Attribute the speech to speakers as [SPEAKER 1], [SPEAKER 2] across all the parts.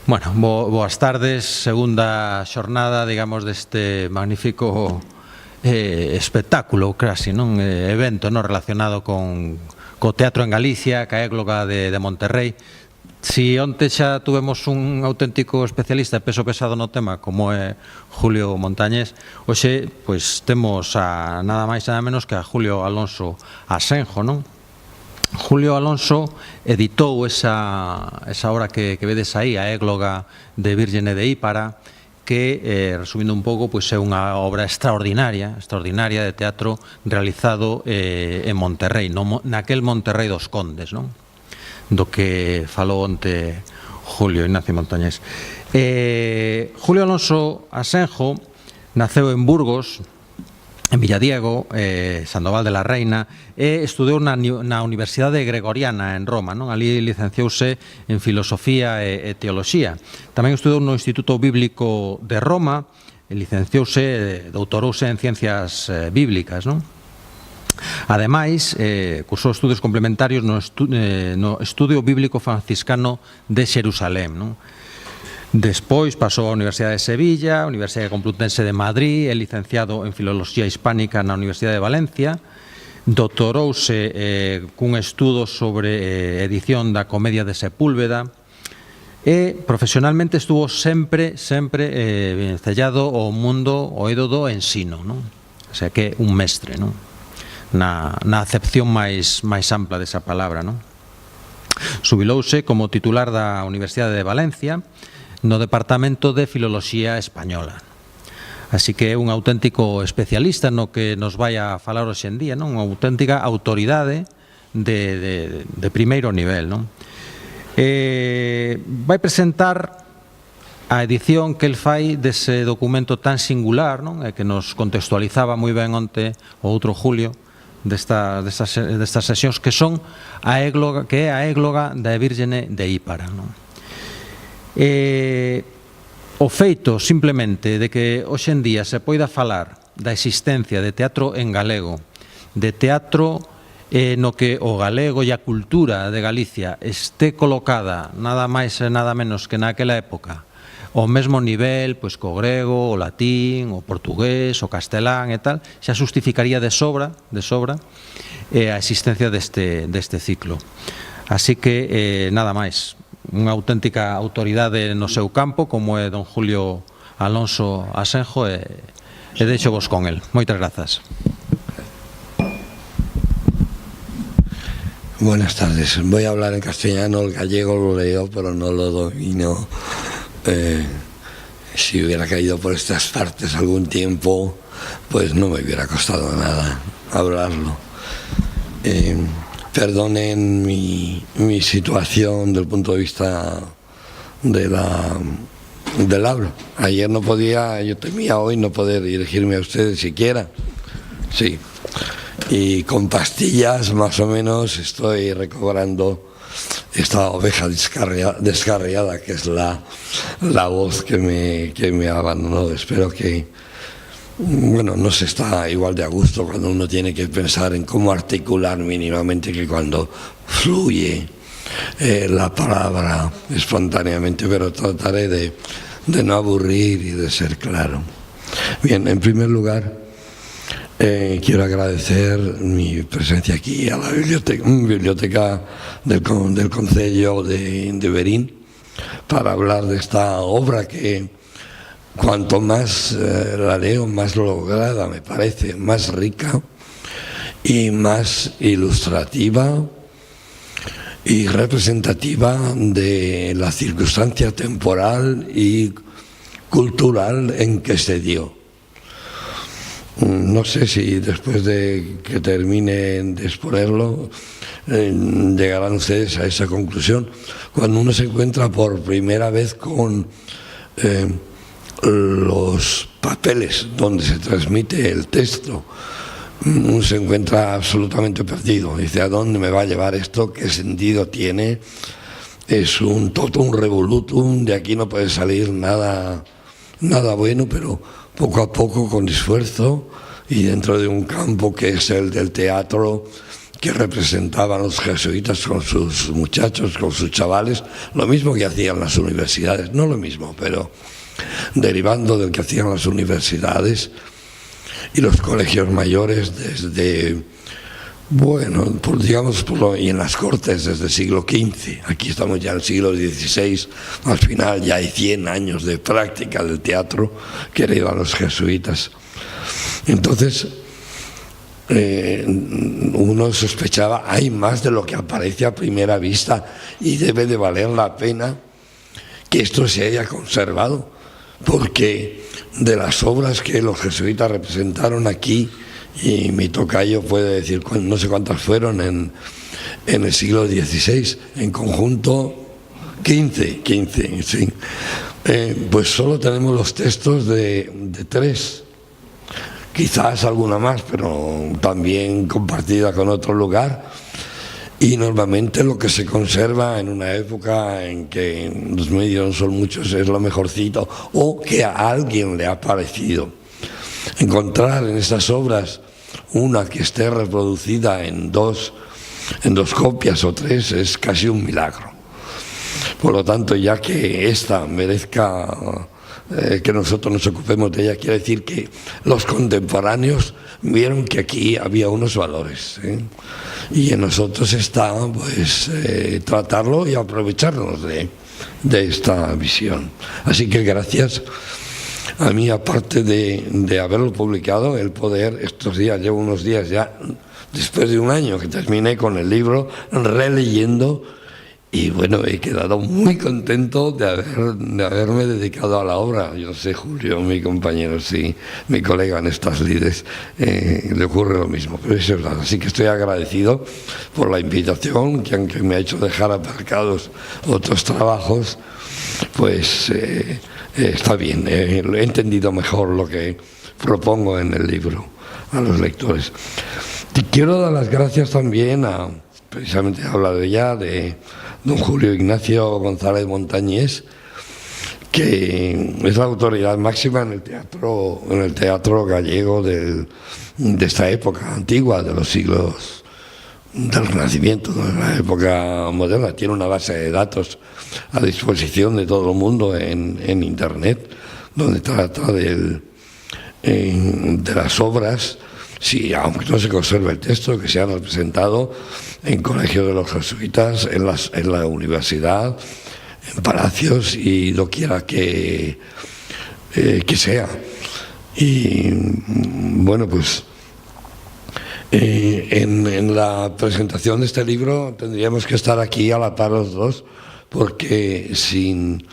[SPEAKER 1] Bueno, boas tardes, segunda xornada, digamos, deste magnífico espectáculo, casi, non? Evento, non? Relacionado co teatro en Galicia, ca égloga de Monterrey. Si onte xa tuvemos un auténtico especialista de peso pesado no tema, como é Julio Montañés, hoxe, pois, temos a nada máis e nada menos que a Julio Alonso Asenjo, non? Julio Alonso editou esa obra que vedes aí, a égloga de Vírgene de Ípara, que, resumindo un pouco, pois é unha obra extraordinaria de teatro realizado en Monterrey, naquel Monterrey dos Condes, non? Do que falou onte Julio Ignacio Montañés. Julio Alonso Asenjo naceu en Burgos, en Villadiego, Sandoval de la Reina, e estudou na Universidade Gregoriana en Roma, non? Ali licenciouse en Filosofía e Teoloxía. Tamén estudou no Instituto Bíblico de Roma, licenciouse, doutorouse en Ciencias Bíblicas, non? Ademais, cursou estudios complementarios no Estudio Bíblico Franciscano de Xerusalén, non? Despois pasou á Universidade de Sevilla, a Universidade Complutense de Madrid, é licenciado en Filoloxía Hispánica na Universidade de Valencia, doctorouse cun estudo sobre edición da Comedia de Sepúlveda e profesionalmente estuvo sempre vencellado ao mundo, ao eido do ensino, non? O sea que un mestre, non? Na acepción máis ampla desa palabra, non? Xubilouse como titular da Universidade de Valencia no Departamento de Filoloxía Española. Así que é un auténtico especialista no que nos vai a falar hoxe en día, non? Unha auténtica autoridade de primeiro nivel, non? Vai presentar a edición que el fai dese documento tan singular, non? Que nos contextualizaba moi ben onte o outro Julio destas sesións, que son a égloga, que é a égloga da Vírgene de Ípara, non? O feito simplemente de que hoxe en día se poida falar da existencia de teatro en galego, de teatro no que o galego e a cultura de Galicia este colocada nada máis e nada menos que naquela época ao mesmo nivel, pois, co grego, o latín, o portugués, o castelán e tal, xa justificaría de sobra a existencia deste ciclo. Así que, nada máis, unha auténtica autoridade no seu campo, como é don Julio Alonso Asenjo, e deixo vos con el. Moitas grazas.
[SPEAKER 2] Buenas tardes. Voy a hablar en castellano, el gallego lo leo, pero no lo domino. Si hubiera caído por estas partes algún tiempo, pues no me hubiera costado nada hablarlo. Perdonen mi situación del punto de vista del habla. Ayer no podía, yo temía hoy no poder dirigirme a ustedes siquiera. Sí. Y con pastillas más o menos estoy recobrando esta oveja descarriada que es la voz que me abandonó. Espero que, bueno, no se está igual de a gusto cuando uno tiene que pensar en cómo articular mínimamente que cuando fluye la palabra espontáneamente, pero trataré de no aburrir y de ser claro. Bien, en primer lugar, quiero agradecer mi presencia aquí a la biblioteca del Concello de Verín para hablar de esta obra que cuanto más la leo, más lograda me parece, más rica y más ilustrativa y representativa de la circunstancia temporal y cultural en que se dio. No sé si después de que termine de exponerlo llegarán ustedes a esa conclusión. Cuando uno se encuentra por primera vez con los papeles donde se transmite el texto, uno se encuentra absolutamente perdido. Dice, ¿a dónde me va a llevar esto? ¿Qué sentido tiene? Es un totum revolutum, de aquí no puede salir nada bueno, pero poco a poco, con esfuerzo y dentro de un campo que es el del teatro, que representaban los jesuitas con sus muchachos, con sus chavales, lo mismo que hacían las universidades, no lo mismo, pero derivando del que hacían las universidades y los colegios mayores desde, bueno, y en las cortes desde el siglo XV. Aquí estamos ya en el siglo XVI, al final ya hay 100 años de práctica del teatro que heredan los jesuitas. Entonces, uno sospechaba, hay más de lo que aparece a primera vista y debe de valer la pena que esto se haya conservado, porque de las obras que los jesuitas representaron aquí, y mi tocayo puede decir no sé cuántas fueron en el siglo XVI, en conjunto 15, sí. Pues solo tenemos los textos de 3, quizás alguna más, pero también compartida con otro lugar, y normalmente lo que se conserva en una época en que los medios no son muchos es lo mejorcito, o que a alguien le ha parecido. Encontrar en estas obras una que esté reproducida en dos copias o 3 es casi un milagro. Por lo tanto, ya que esta merezca que nosotros nos ocupemos de ella, quiere decir que los contemporáneos vieron que aquí había unos valores, y en nosotros está pues tratarlo y aprovecharnos de esta visión. Así que gracias. A mí, aparte de haberlo publicado, el poder, estos días, llevo unos días ya, después de un año que terminé con el libro, releyendo, y bueno, he quedado muy contento de haberme dedicado a la obra. Yo sé, Julio, mi compañero, sí, mi colega en estas lides, le ocurre lo mismo, pero eso es verdad. Así que estoy agradecido por la invitación, que aunque me ha hecho dejar aparcados otros trabajos, pues está bien, he entendido mejor lo que propongo en el libro a los lectores. Y quiero dar las gracias también precisamente habla de ella, de don Julio Ignacio González Montañés, que es la autoridad máxima en el teatro gallego de esta época antigua, de los siglos del Renacimiento, de la época moderna. Tiene una base de datos a disposición de todo el mundo en Internet, donde trata de las obras, sí, aunque no se conserva el texto, que se han representado en colegios de los jesuitas, en la universidad, en palacios y doquiera que sea. Y bueno, pues en la presentación de este libro tendríamos que estar aquí a la par los dos, porque sin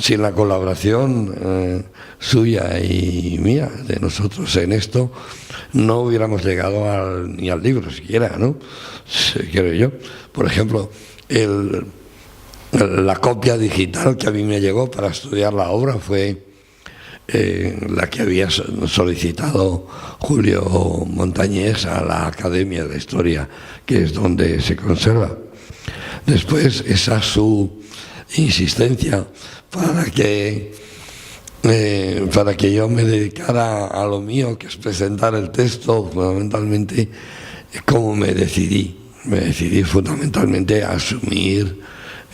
[SPEAKER 2] la colaboración suya y mía, de nosotros en esto, no hubiéramos llegado ni al libro siquiera, ¿no? Creo yo. Por ejemplo, la copia digital que a mí me llegó para estudiar la obra fue la que había solicitado Julio Montañés a la Academia de Historia, que es donde se conserva. Después, esa su insistencia para que yo me dedicara a lo mío, que es presentar el texto, fundamentalmente, como me decidí fundamentalmente a asumir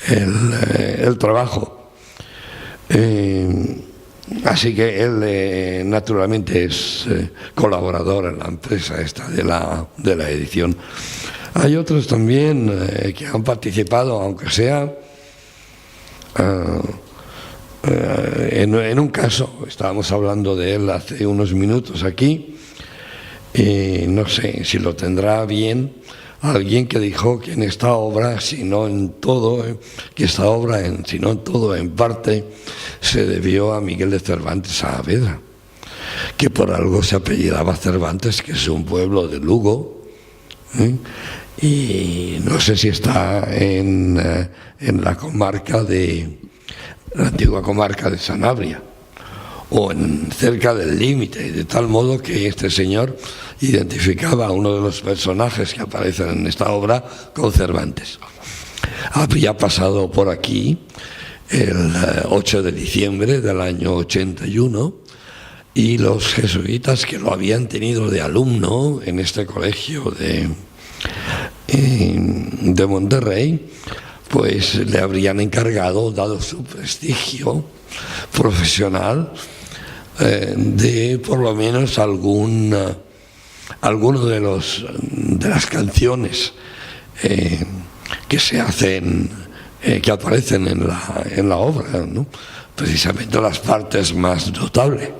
[SPEAKER 2] el trabajo. Así que él naturalmente es colaborador en la empresa esta de la edición. Hay otros también que han participado, aunque sea en un caso, estábamos hablando de él hace unos minutos aquí, no sé si lo tendrá bien alguien que dijo que en esta obra, si no en todo, que esta obra, si no en todo, en parte, se debió a Miguel de Cervantes Saavedra, que por algo se apellidaba Cervantes, que es un pueblo de Lugo, y no sé si está en la comarca la antigua comarca de Sanabria, o cerca del límite, de tal modo que este señor identificaba a uno de los personajes que aparecen en esta obra con Cervantes. Había pasado por aquí el 8 de diciembre del año 81 y los jesuitas que lo habían tenido de alumno en este colegio de Monterrey, pues le habrían encargado, dado su prestigio profesional, de por lo menos alguno de las canciones que se hacen, que aparecen en la obra, ¿no? Precisamente las partes más notables.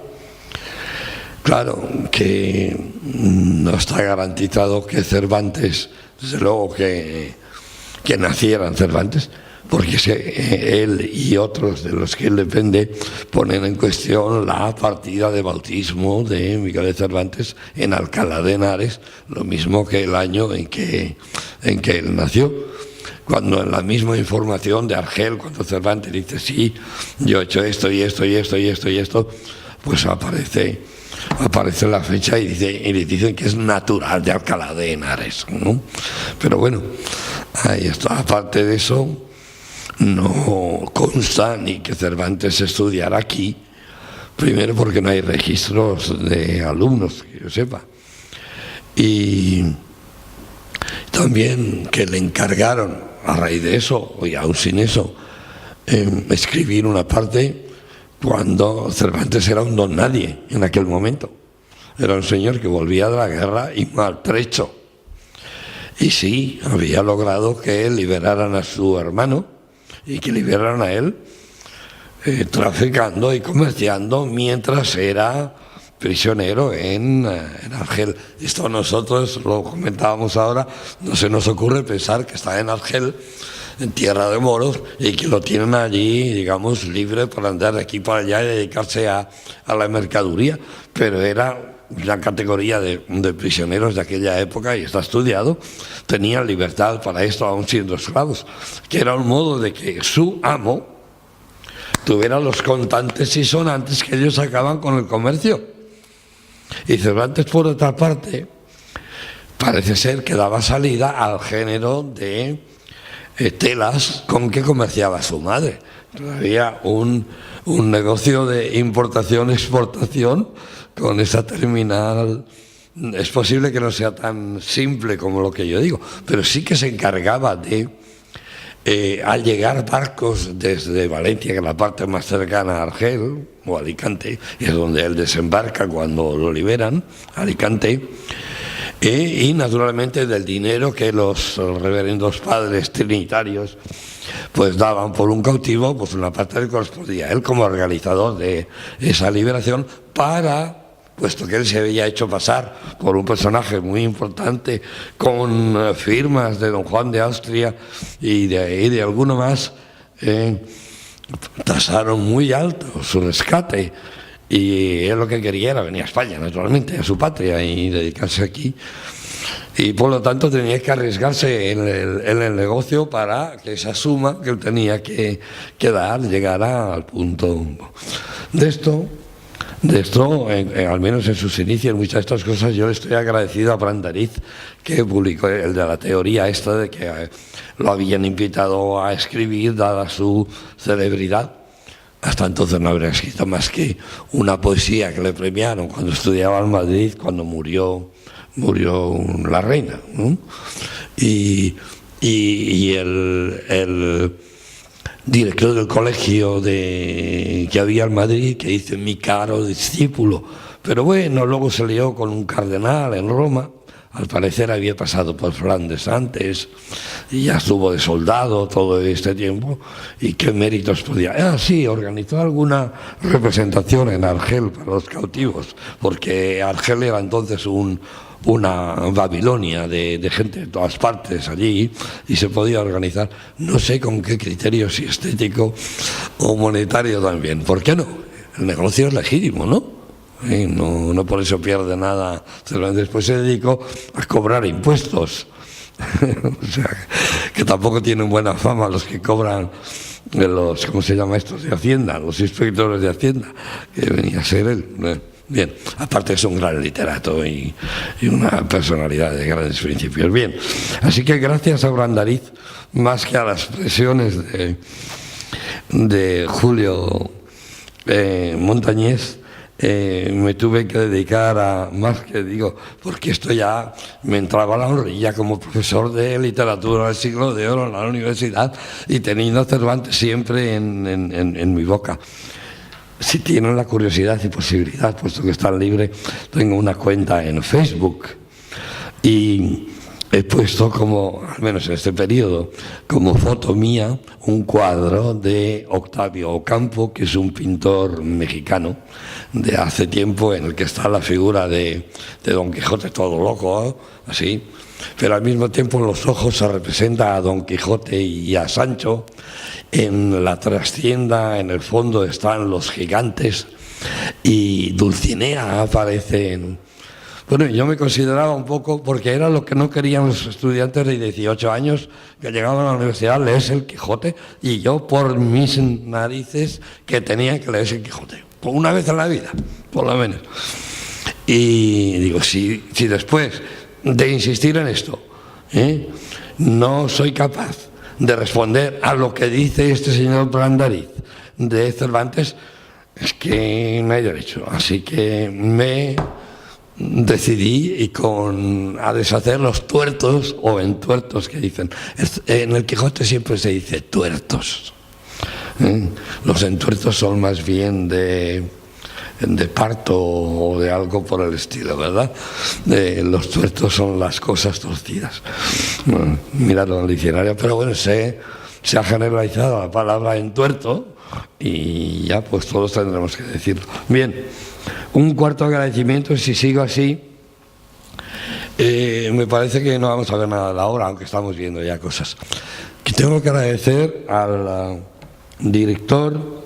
[SPEAKER 2] Claro que no está garantizado que Cervantes, desde luego que nacieran Cervantes, porque él y otros de los que él depende ponen en cuestión la partida de bautismo de Miguel de Cervantes en Alcalá de Henares, lo mismo que el año en que él nació. Cuando en la misma información de Argel, cuando Cervantes dice, sí, yo he hecho esto y esto y esto y esto y esto, pues aparece la fecha y le dicen que es natural de Alcalá de Henares, ¿no? Pero bueno, ahí está. Aparte de eso, no consta ni que Cervantes estudiara aquí, primero porque no hay registros de alumnos, que yo sepa, y también que le encargaron, a raíz de eso, y aún sin eso, escribir una parte cuando Cervantes era un don nadie en aquel momento. Era un señor que volvía de la guerra y maltrecho. Y sí, había logrado que liberaran a su hermano y que liberaran a él, traficando y comerciando mientras era prisionero en Argel. Esto nosotros lo comentábamos ahora, no se nos ocurre pensar que está en Argel, en tierra de moros, y que lo tienen allí, digamos, libre para andar de aquí para allá y dedicarse a la mercaduría, pero era la categoría de prisioneros de aquella época, y está estudiado, tenían libertad para esto aún siendo esclavos, que era un modo de que su amo tuviera los contantes y sonantes que ellos sacaban con el comercio. Y Cervantes, por otra parte, parece ser que daba salida al género de telas con que comerciaba su madre. Había un negocio de importación-exportación con esa terminal. Es posible que no sea tan simple como lo que yo digo, pero sí que se encargaba de, al llegar barcos desde Valencia, que es la parte más cercana a Argel, o Alicante, y es donde él desembarca cuando lo liberan, Alicante, y naturalmente del dinero que los reverendos padres trinitarios pues daban por un cautivo, pues una parte le correspondía a él como organizador de esa liberación, puesto que él se había hecho pasar por un personaje muy importante, con firmas de don Juan de Austria y de alguno más, tasaron muy alto su rescate, y él lo que quería era venir a España, naturalmente, a su patria, y dedicarse aquí, y por lo tanto tenía que arriesgarse en el negocio para que esa suma que él tenía que dar llegara al punto de esto. Al menos en sus inicios, muchas de estas cosas yo le estoy agradecido a Brandariz, que publicó el de la teoría esta de que lo habían invitado a escribir dada su celebridad. Hasta entonces no habría escrito más que una poesía que le premiaron cuando estudiaba en Madrid, cuando murió la reina, ¿no? Y el director del colegio que había en Madrid, que dice mi caro discípulo, pero bueno, luego se lió con un cardenal en Roma, al parecer había pasado por Flandes antes y ya estuvo de soldado todo este tiempo, y qué méritos podía. Sí, organizó alguna representación en Argel para los cautivos, porque Argel era entonces una Babilonia de gente de todas partes allí, y se podía organizar, no sé con qué criterio, si estético o monetario también. ¿Por qué no? El negocio es legítimo, ¿no? No por eso pierde nada. Después se dedicó a cobrar impuestos. O sea, que tampoco tienen buena fama los que cobran los, ¿cómo se llama estos? De Hacienda, los inspectores de Hacienda, que venía a ser él. Bien, aparte es un gran literato y una personalidad de grandes principios. Bien, así que gracias a Brandariz, más que a las presiones de Julio Montañés, me tuve que dedicar a más que digo, porque esto ya me entraba a la horrilla como profesor de literatura del siglo de oro en la universidad y teniendo a Cervantes siempre en mi boca. Si tienen la curiosidad y posibilidad, puesto que están libre, tengo una cuenta en Facebook y he puesto como, al menos en este periodo, como foto mía, un cuadro de Octavio Ocampo, que es un pintor mexicano de hace tiempo, en el que está la figura de Don Quijote todo loco, ¿eh? Así, pero al mismo tiempo en los ojos se representa a Don Quijote y a Sancho. En la trastienda, en el fondo, están los gigantes y Dulcinea aparece en... Bueno, yo me consideraba un poco, porque era lo que no querían los estudiantes de 18 años que llegaban a la universidad, leerse el Quijote, y yo por mis narices que tenía que leerse el Quijote, por una vez en la vida, por lo menos. Y digo, si después de insistir en esto, no soy capaz de responder a lo que dice este señor Brandariz de Cervantes, es que no hay derecho. Así que me decidí a deshacer los tuertos o entuertos que dicen. En el Quijote siempre se dice tuertos. Los entuertos son más bien de parto o de algo por el estilo, ¿verdad? Los tuertos son las cosas torcidas. Bueno, miradlo en el diccionario, pero bueno, se ha generalizado la palabra entuerto y ya pues todos tendremos que decirlo. Bien, un cuarto agradecimiento, si sigo así, me parece que no vamos a ver nada de la hora, aunque estamos viendo ya cosas. Que tengo que agradecer al director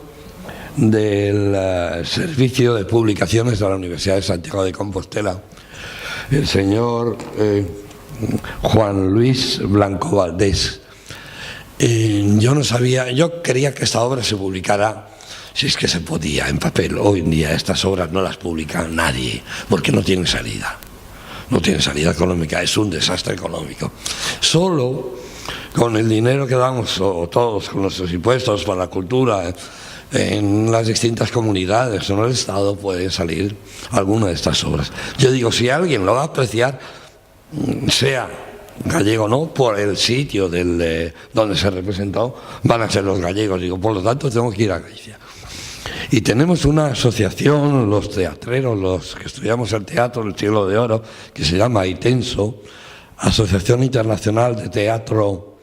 [SPEAKER 2] del Servicio de Publicaciones de la Universidad de Santiago de Compostela, el señor Juan Luis Blanco Valdés. Yo no sabía, yo quería que esta obra se publicara, si es que se podía, en papel. Hoy en día estas obras no las publica nadie, porque no tienen salida. No tienen salida económica, es un desastre económico. Solo con el dinero que damos, o todos con nuestros impuestos para la cultura, en las distintas comunidades o en el Estado, pueden salir alguna de estas obras. Yo digo, si alguien lo va a apreciar, sea gallego o no, por el sitio donde se representó, van a ser los gallegos. Digo, por lo tanto, tengo que ir a Galicia. Y tenemos una asociación, los teatreros, los que estudiamos el teatro del siglo de oro, que se llama Aitenso, Asociación Internacional de Teatro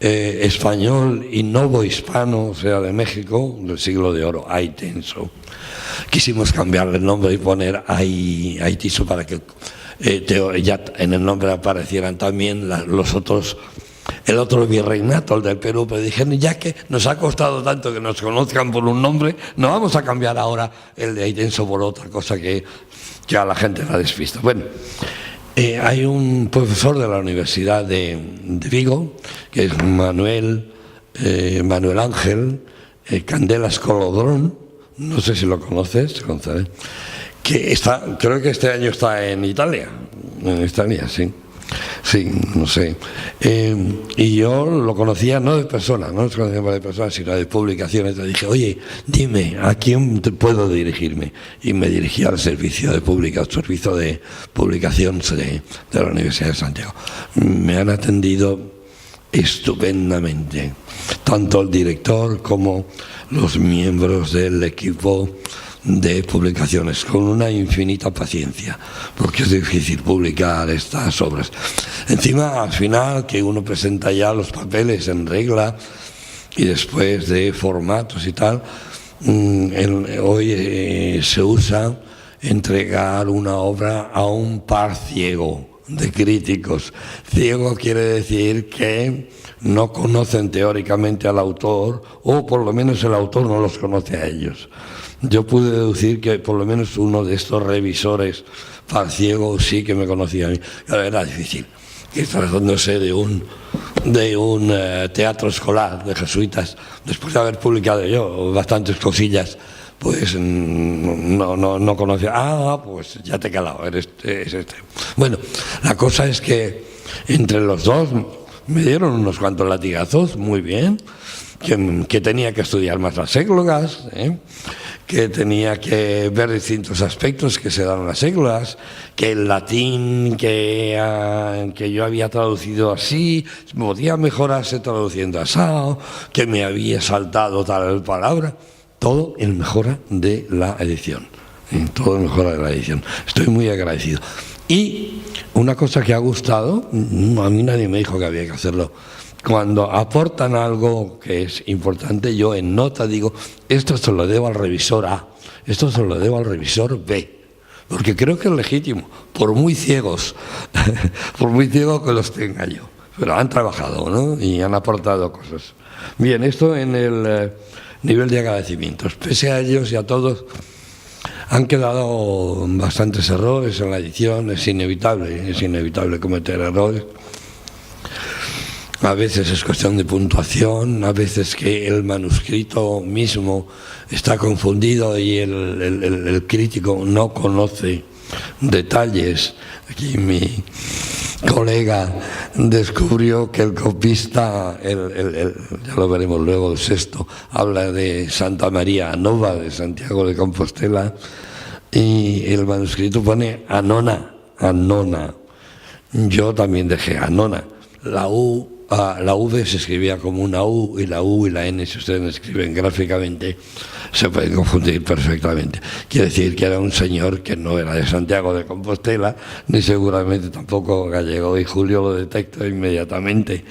[SPEAKER 2] Español y Novo Hispano, o sea, de México, del siglo de oro, Aitenso. Quisimos cambiarle el nombre y poner Aitiso para que ya en el nombre aparecieran también el otro virreinato, el del Perú, pero dijeron, ya que nos ha costado tanto que nos conozcan por un nombre, no vamos a cambiar ahora el de Aitenso por otra cosa que a la gente la despista. Bueno, hay un profesor de la Universidad de Vigo, que es Manuel Ángel Candelas Colodrón, no sé si lo conoces, González, que creo que este año está en Italia, sí. Sí, no sé. Y yo lo conocía no de persona, no los conocía de persona, sino de publicaciones. Le dije, oye, dime, ¿a quién puedo dirigirme? Y me dirigí al servicio de publicación de la Universidad de Santiago. Me han atendido estupendamente, tanto el director como los miembros del equipo de publicaciones, con una infinita paciencia, porque es difícil publicar estas obras. Encima, al final, que uno presenta ya los papeles en regla y después de formatos y tal, hoy se usa entregar una obra a un par ciego de críticos. Ciego quiere decir que no conocen teóricamente al autor, o por lo menos el autor no los conoce a ellos. Yo pude deducir que por lo menos uno de estos revisores ciego sí que me conocía a mí. Era difícil, que tratándose de un teatro escolar de jesuitas, después de haber publicado yo bastantes cosillas, pues no conocía. Pues ya te he calado, es este. Bueno, la cosa es que entre los dos me dieron unos cuantos latigazos, muy bien, que tenía que estudiar más las églogas, que tenía que ver distintos aspectos que se dan en las séglulas, que el latín que yo había traducido así podía mejorarse traduciendo asado, que me había saltado tal palabra, todo en mejora de la edición. Todo en mejora de la edición. Estoy muy agradecido. Y una cosa que ha gustado, a mí nadie me dijo que había que hacerlo. Cuando aportan algo que es importante, yo en nota digo, esto se lo debo al revisor A, esto se lo debo al revisor B, porque creo que es legítimo, por muy ciegos, por muy ciegos que los tenga yo. Pero han trabajado, ¿no? Y han aportado cosas. Bien, esto en el nivel de agradecimientos. Pese a ellos y a todos, han quedado bastantes errores en la edición, es inevitable cometer errores. A veces es cuestión de puntuación, a veces que el manuscrito mismo está confundido y el crítico no conoce detalles. Aquí mi colega descubrió que el copista, ya lo veremos luego, el sexto, habla de Santa María Nova, de Santiago de Compostela, y el manuscrito pone Anona. Yo también dejé Anona. La V se escribía como una U y la N, si ustedes la escriben gráficamente, se pueden confundir perfectamente. Quiere decir que era un señor que no era de Santiago de Compostela, ni seguramente tampoco gallego, y Julio lo detectó inmediatamente.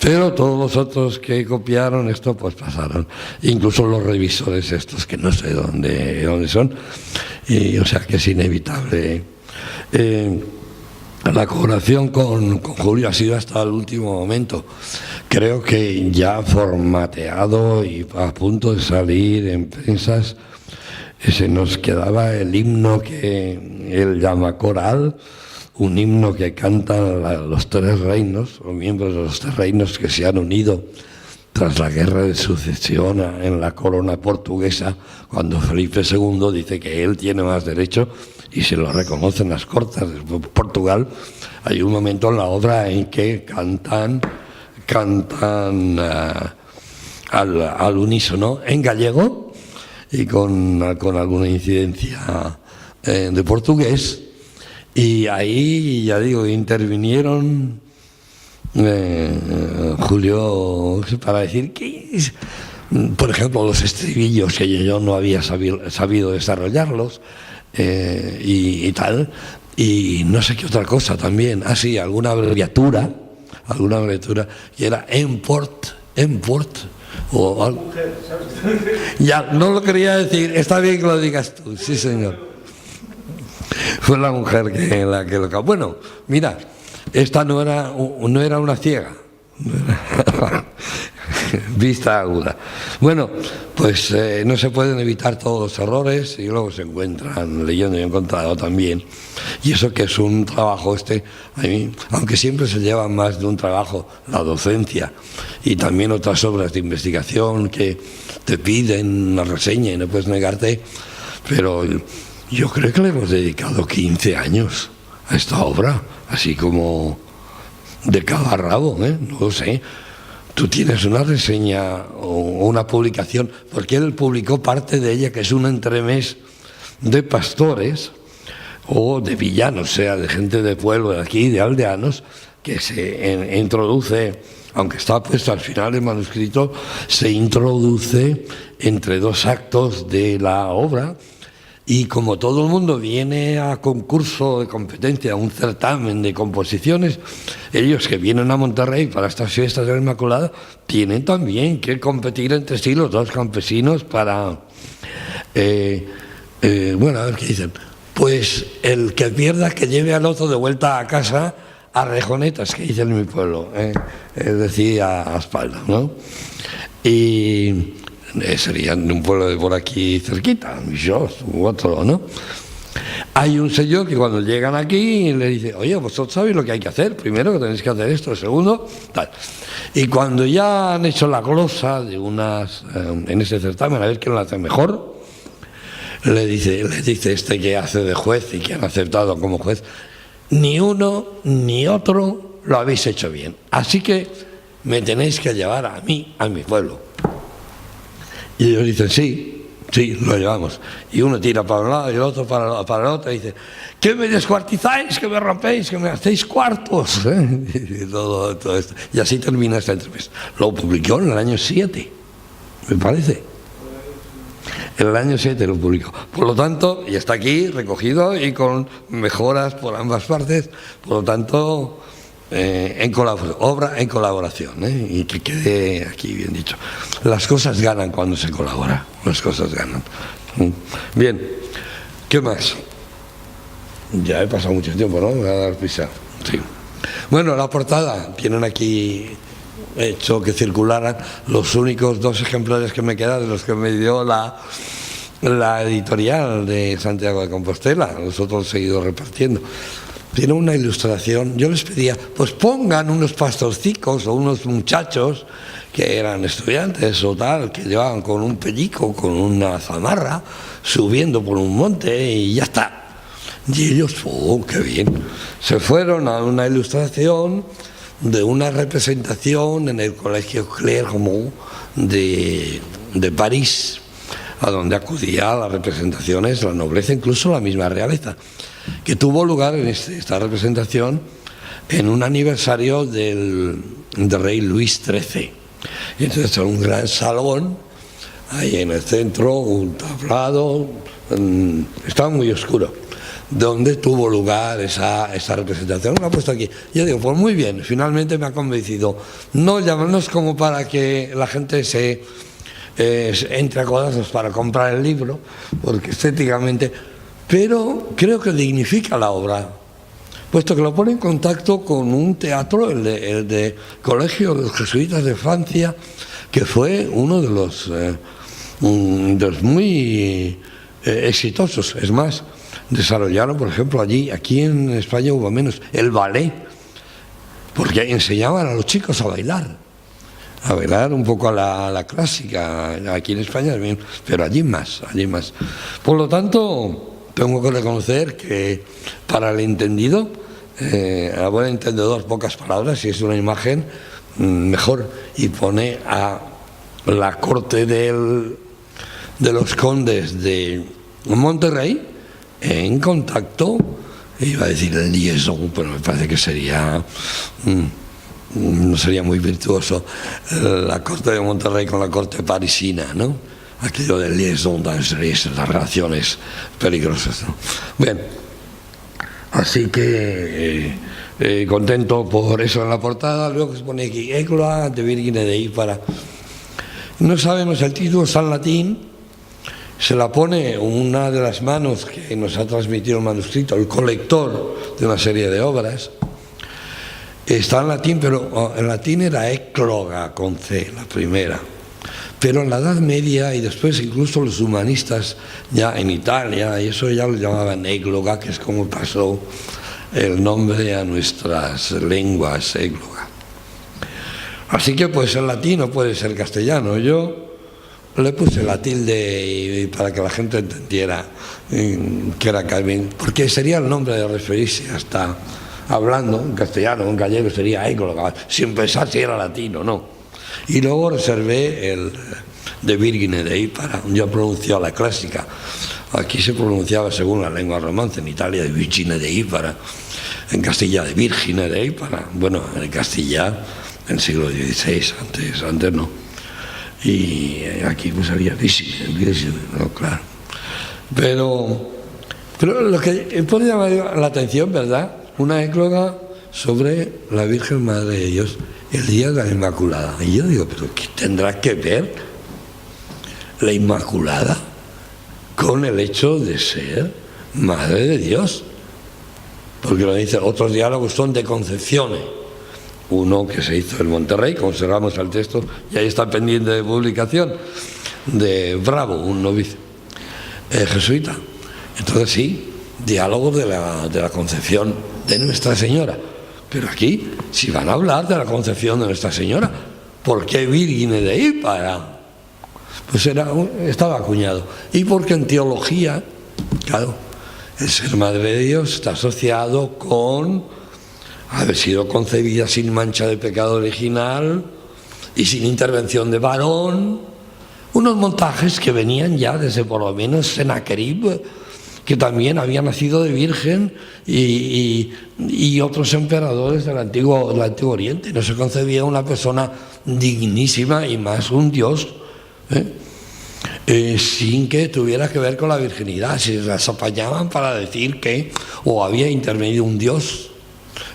[SPEAKER 2] Pero todos los otros que copiaron esto, pues pasaron. Incluso los revisores estos, que no sé dónde son, y o sea que es inevitable. La colaboración con Julio ha sido hasta el último momento. Creo que ya formateado y a punto de salir en prensas, se nos quedaba el himno que él llama coral, un himno que cantan los tres reinos, los miembros de los tres reinos que se han unido tras la guerra de sucesión en la corona portuguesa, cuando Felipe II dice que él tiene más derecho y se lo reconocen las Cortes de Portugal. Hay un momento en la obra en que cantan al unísono en gallego y con alguna incidencia de portugués, y ahí, ya digo, intervinieron Julio para decir que, por ejemplo, los estribillos, que yo no había sabido desarrollarlos, y tal, y no sé qué otra cosa también, sí, alguna abreviatura, y era Emport, o algo. Ya, no lo quería decir, está bien que lo digas tú, sí señor. Fue la mujer la que lo... Bueno, mira, esta no era una ciega, vista aguda. Bueno, pues no se pueden evitar todos los errores y luego se encuentran leyendo, y he encontrado también. Y eso que es un trabajo a mí, aunque siempre se lleva más de un trabajo, la docencia y también otras obras de investigación que te piden una reseña y no puedes negarte, pero yo creo que le hemos dedicado 15 años a esta obra, así como de cabo a rabo, no lo sé. Tú tienes una reseña o una publicación, porque él publicó parte de ella, que es un entremés de pastores o de villanos, o sea, de gente de pueblo de aquí, de aldeanos, que se introduce, aunque está puesto al final del manuscrito, se introduce entre dos actos de la obra. Y como todo el mundo viene a concurso de competencia, a un certamen de composiciones, ellos que vienen a Monterrey para estas fiestas de la Inmaculada tienen también que competir entre sí los dos campesinos para... bueno, a ver qué dicen. Pues el que pierda, que lleve al otro de vuelta a casa a rejonetas, que dicen en mi pueblo, es decir, a espaldas, ¿no? Y... serían de un pueblo de por aquí cerquita, Millós u otro, ¿no? Hay un señor que cuando llegan aquí le dice, oye, vosotros sabéis lo que hay que hacer, primero que tenéis que hacer esto, segundo, tal. Y cuando ya han hecho la glosa de unas, en ese certamen, a ver quién lo hace mejor, le dice este que hace de juez y que han aceptado como juez, ni uno ni otro lo habéis hecho bien, así que me tenéis que llevar a mí, a mi pueblo. Y ellos dicen, sí, Sí, lo llevamos. Y uno tira para un lado y el otro para el otro y dice, ¿qué me descuartizáis? ¿Que me rompéis? ¿Que me hacéis cuartos? Y todo esto. Y así termina esta entrevista. Lo publicó en el año 7, me parece. En el año 7 lo publicó. Por lo tanto, y está aquí recogido y con mejoras por ambas partes. Por lo tanto, obra en colaboración, y que quede aquí bien dicho. Las cosas ganan cuando se colabora. Las cosas ganan. Bien, ¿qué más? Ya he pasado mucho tiempo, ¿no? Me voy a dar prisa. Sí. Bueno, la portada. Tienen aquí hecho que circularan los únicos 2 ejemplares que me quedan de los que me dio la editorial de Santiago de Compostela. Los otros los he ido repartiendo. Tiene una ilustración. Yo les pedía, pues pongan unos pastorcicos o unos muchachos que eran estudiantes o tal, que llevaban con un pellico, con una zamarra, subiendo por un monte y ya está. Y ellos, oh, qué bien, se fueron a una ilustración de una representación en el Colegio Clermont de París, a donde acudía a las representaciones la nobleza, incluso la misma realeza, que tuvo lugar en esta representación en un aniversario del rey Luis XIII. Y entonces en un gran salón, ahí en el centro, un tablado, estaba muy oscuro, donde tuvo lugar esa representación. Me ha puesto aquí. Yo digo, pues muy bien, finalmente me ha convencido. No llamarnos como para que la gente se entre a codazos para comprar el libro, porque estéticamente, pero creo que dignifica la obra, puesto que lo pone en contacto con un teatro, el de Colegio de los Jesuitas de Francia, que fue uno de los muy exitosos. Es más, desarrollaron, por ejemplo, aquí en España hubo menos, el ballet, porque enseñaban a los chicos a bailar un poco a la clásica, aquí en España, pero allí más. Por lo tanto, tengo que reconocer que para el entendido, a buen entendedor, pocas palabras, si es una imagen, mejor, y pone a la corte de los condes de Monterrey en contacto, iba a decir el liaison, pero me parece que sería no sería muy virtuoso, la corte de Monterrey con la corte parisina, ¿no? Aquello de liaison dangereuse, las relaciones peligrosas, ¿no? Bien, así que contento por eso en la portada. Luego se pone aquí Ecloga de Virgine de Ípara. No sabemos el título, está en latín. Se la pone una de las manos que nos ha transmitido el manuscrito, el colector de una serie de obras. Está en latín, pero en latín era Ecloga con C, la primera. Pero en la Edad Media y después incluso los humanistas ya en Italia, y eso ya lo llamaban Ecloga, que es como pasó el nombre a nuestras lenguas, Ecloga. Así que pues en latín no puede ser castellano. Yo le puse la tilde para que la gente entendiera que era Calvin, porque sería el nombre de referirse hasta hablando en castellano, en gallego sería Ecloga, sin pensar si era latino, no. Y luego reservé el de Virgine de Ípara. Yo pronunciaba la clásica. Aquí se pronunciaba según la lengua romance, en Italia de Virgine de Ípara, en Castilla de Virgine de Ípara. Bueno, en Castilla en el siglo XVI, antes no. Y aquí pues había Virgine, no, claro. Pero lo que puede llamar la atención, ¿verdad? Una ecloga sobre la Virgen Madre de Dios el día de la Inmaculada. Y yo digo, ¿pero qué tendrá que ver la Inmaculada con el hecho de ser Madre de Dios? Porque lo dice, otros diálogos son de concepciones. Uno que se hizo en Monterrey, conservamos el texto, y ahí está pendiente de publicación, de Bravo, un novicio jesuita. Entonces sí, diálogos de la concepción de Nuestra Señora. Pero aquí, si van a hablar de la concepción de Nuestra Señora, ¿por qué Virgine de Ípara? Pues estaba acuñado. Y porque en teología, claro, el ser Madre de Dios está asociado con haber sido concebida sin mancha de pecado original y sin intervención de varón, unos montajes que venían ya desde por lo menos Sennacherib, que también había nacido de virgen, y otros emperadores del Antiguo Oriente. No se concebía una persona dignísima y más un dios sin que tuviera que ver con la virginidad. Si las apañaban para decir que o había intervenido un dios,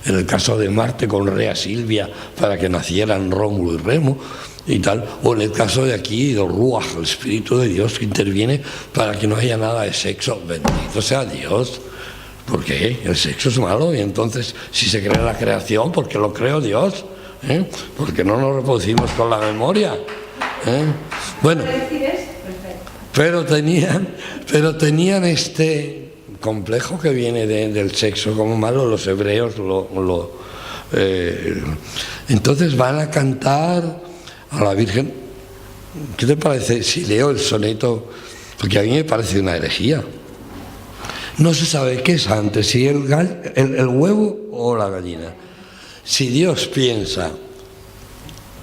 [SPEAKER 2] en el caso de Marte con Rea Silvia para que nacieran Rómulo y Remo y tal, o en el caso de aquí del Ruach, el Espíritu de Dios que interviene para que no haya nada de sexo. Bendito sea Dios, porque el sexo es malo, y entonces si se crea la creación, ¿por qué lo creó Dios? Porque no nos reproducimos con la memoria. Bueno, pero tenían este complejo que viene del sexo como malo. Los hebreos entonces van a cantar a la Virgen. ¿Qué te parece si leo el soneto? Porque a mí me parece una herejía. No se sabe qué es antes, si el huevo o la gallina. Si Dios piensa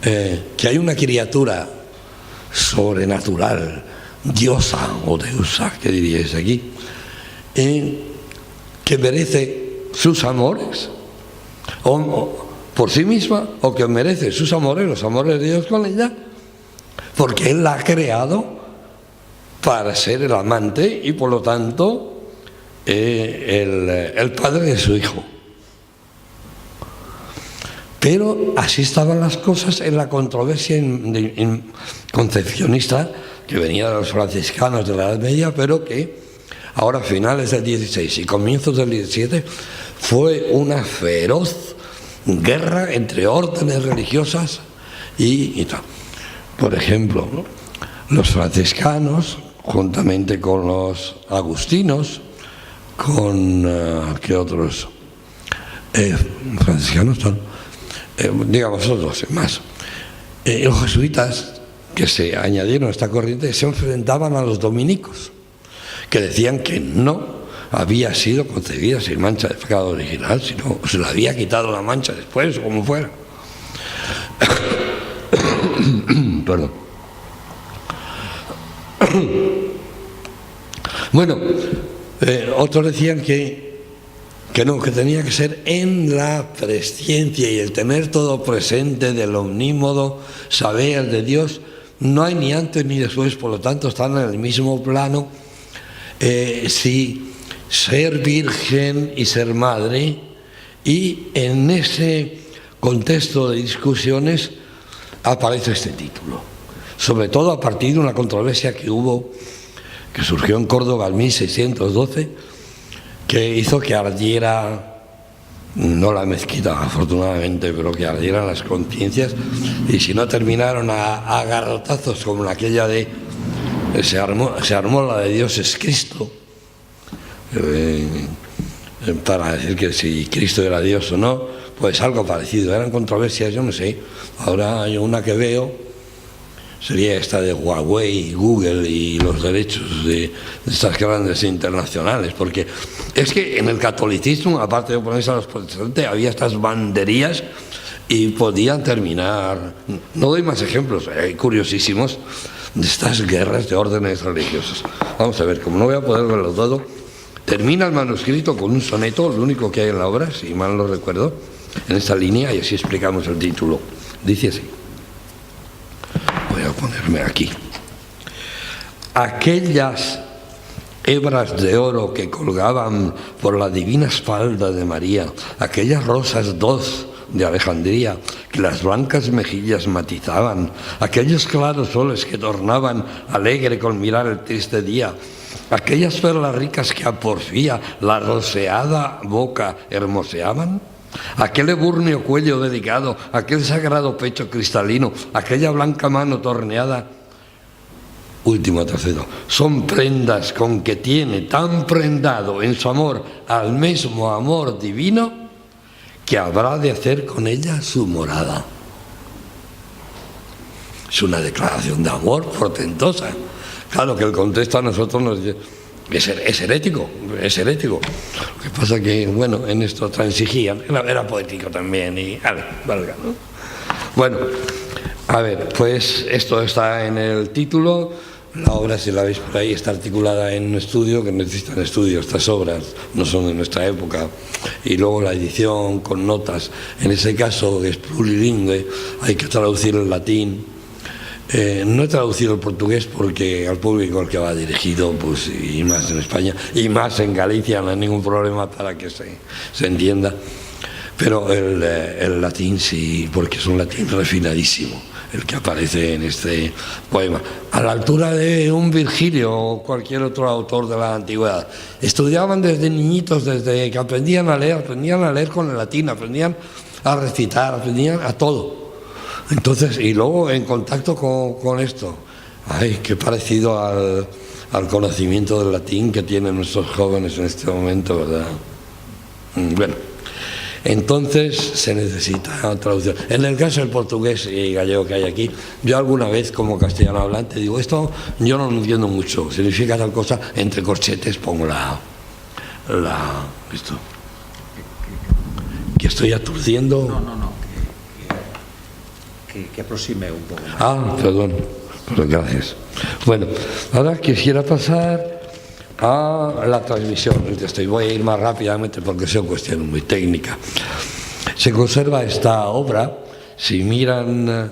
[SPEAKER 2] que hay una criatura sobrenatural, diosa o deusa, que diríais aquí, que merece sus amores, o por sí misma, o que merece sus amores, los amores de Dios con ella, porque Él la ha creado para ser el amante y por lo tanto el padre de su hijo. Pero así estaban las cosas en la controversia concepcionista que venía de los franciscanos de la Edad Media, pero que ahora, a finales del 16 y comienzos del 17, fue una feroz guerra entre órdenes religiosas y tal. Por ejemplo, ¿no?, los franciscanos, juntamente con los agustinos, con ¿qué otros? Franciscanos son, digamos, otros más. Los jesuitas, que se añadieron a esta corriente, se enfrentaban a los dominicos, que decían que no había sido concebida sin mancha de pecado original, sino se le había quitado la mancha después, o como fuera. Perdón. Bueno, otros decían que no, que tenía que ser en la presciencia y el tener todo presente del omnímodo saber de Dios. No hay ni antes ni después, por lo tanto están en el mismo plano. Si ser virgen y ser madre, y en ese contexto de discusiones aparece este título, sobre todo a partir de una controversia que surgió en Córdoba en 1612, que hizo que ardiera, no la mezquita afortunadamente, pero que ardieran las conciencias, y si no terminaron a garrotazos como aquella de se armó la de Dios es Cristo, para decir que si Cristo era Dios o no, pues algo parecido. Eran controversias, yo no sé. Ahora hay una que veo, sería esta de Huawei, Google y los derechos de estas grandes internacionales, porque es que en el catolicismo, aparte de oponerse a los protestantes, había estas banderías y podían terminar. No doy más ejemplos, hay curiosísimos de estas guerras de órdenes religiosos. Vamos a ver, como no voy a poder verlo todo, termina el manuscrito con un soneto, lo único que hay en la obra, si mal no recuerdo, en esta línea, y así explicamos el título. Dice así. Voy a ponerme aquí. Aquellas hebras de oro que colgaban por la divina espalda de María, aquellas rosas de Alejandría que las blancas mejillas matizaban, aquellos claros soles que tornaban alegre con mirar el triste día, aquellas perlas ricas que a porfía la roseada boca hermoseaban, aquel ebúrneo cuello delicado, aquel sagrado pecho cristalino, aquella blanca mano torneada. Último tercero, son prendas con que tiene tan prendado en su amor al mismo amor divino que habrá de hacer con ella su morada. Es una declaración de amor portentosa. Claro que el contexto a nosotros nos dice es herético, es herético. Lo que pasa que, bueno, en esto transigían, era poético también y valga, ¿no? Bueno, A ver, pues esto está en el título. La obra, si la veis por ahí, está articulada en un estudio, que necesitan estudio. Estas obras no son de nuestra época. Y luego la edición con notas. En ese caso, que es plurilingüe, hay que traducir el latín. No he traducido el portugués porque al público al que va dirigido, pues, y más en España, y más en Galicia, no hay ningún problema para que se entienda. Pero el latín sí, porque es un latín refinadísimo, el que aparece en este poema, a la altura de un Virgilio o cualquier otro autor de la antigüedad. Estudiaban desde niñitos, desde que aprendían a leer con el latín, aprendían a recitar, aprendían a todo. Entonces, y luego en contacto con esto, ay, qué parecido al conocimiento del latín que tienen nuestros jóvenes en este momento, ¿verdad? Bueno, entonces se necesita traducción. En el caso del portugués y gallego que hay aquí, yo alguna vez como castellano hablante digo, esto yo no lo entiendo mucho, significa tal cosa, entre corchetes pongo esto, que estoy aturdiendo.
[SPEAKER 1] No. Que aproxime un poco más.
[SPEAKER 2] Ah, perdón, pues gracias. Bueno, ahora quisiera pasar a la transmisión. Voy a ir más rápidamente porque son cuestiones muy técnicas. Se conserva esta obra, si miran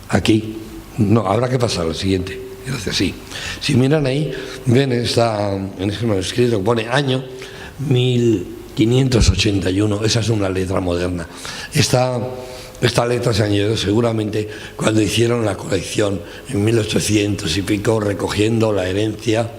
[SPEAKER 2] aquí, no, habrá que pasar al siguiente, gracias, sí. Si miran ahí, ven en este manuscrito que pone año 1581, esa es una letra moderna. Esta letra se añadió seguramente cuando hicieron la colección en 1800 y pico, recogiendo la herencia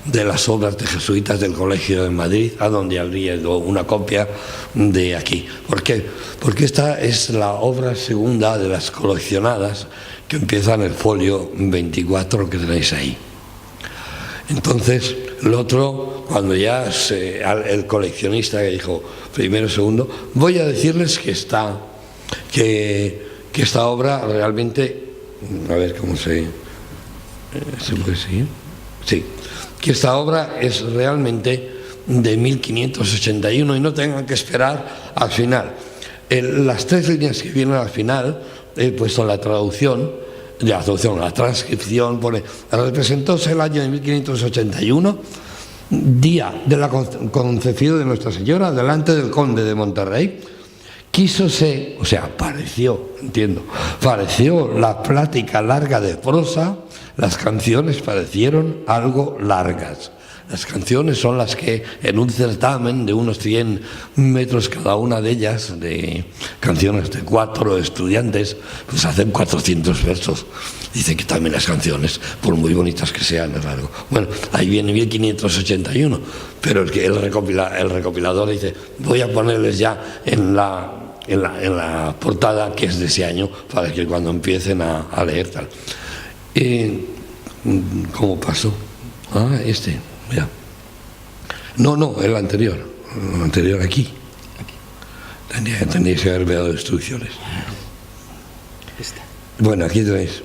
[SPEAKER 2] de las obras de jesuitas del Colegio de Madrid, a donde habría una copia de aquí. ¿Por qué? Porque esta es la obra segunda de las coleccionadas que empieza en el folio 24 que tenéis ahí. Entonces, lo otro, cuando ya el coleccionista que dijo primero, segundo, voy a decirles que esta obra realmente, a ver cómo se puede seguir, sí, que esta obra es realmente de 1581 y no tengan que esperar al final. Las tres líneas que vienen al final, he puesto la la transcripción, pone, representóse el año de 1581, día de la concepción de Nuestra Señora, delante del conde de Monterrey. Pareció la plática larga de prosa, las canciones parecieron algo largas. Las canciones son las que en un certamen de unos 100 metros cada una de ellas, de canciones de 4 estudiantes, pues hacen 400 versos. Dicen que también las canciones, por muy bonitas que sean, es largo. Bueno, ahí viene 1581, pero el recopilador dice, voy a ponerles ya en la portada que es de ese año para que cuando empiecen a leer tal. ¿Cómo pasó? Mira. No, el anterior aquí. Tendría que haber dado instrucciones. Bueno, aquí tenéis.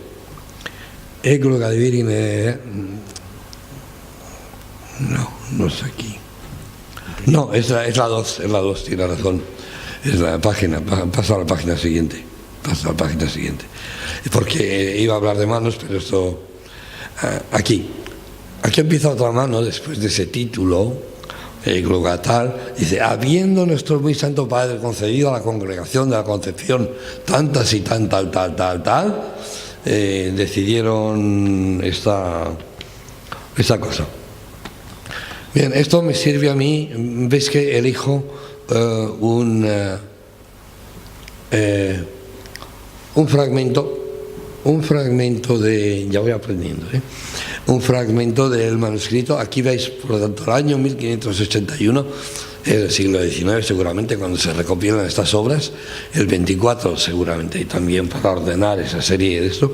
[SPEAKER 2] Égloga de Virgen. No es aquí. No, es la 2, tiene razón. Es la página, pasa a la página siguiente. Porque iba a hablar de manos, pero esto... Aquí empieza otra mano después de ese título, glogatal, dice, habiendo nuestro muy santo Padre concedido a la congregación de la Concepción tantas y tal, decidieron esta cosa. Bien, esto me sirve a mí, veis que elijo un fragmento de, ya voy aprendiendo, un fragmento del manuscrito. Aquí veis, por lo tanto, el año 1581, el siglo XIX seguramente, cuando se recopilan estas obras, el 24 seguramente, y también para ordenar esa serie de esto.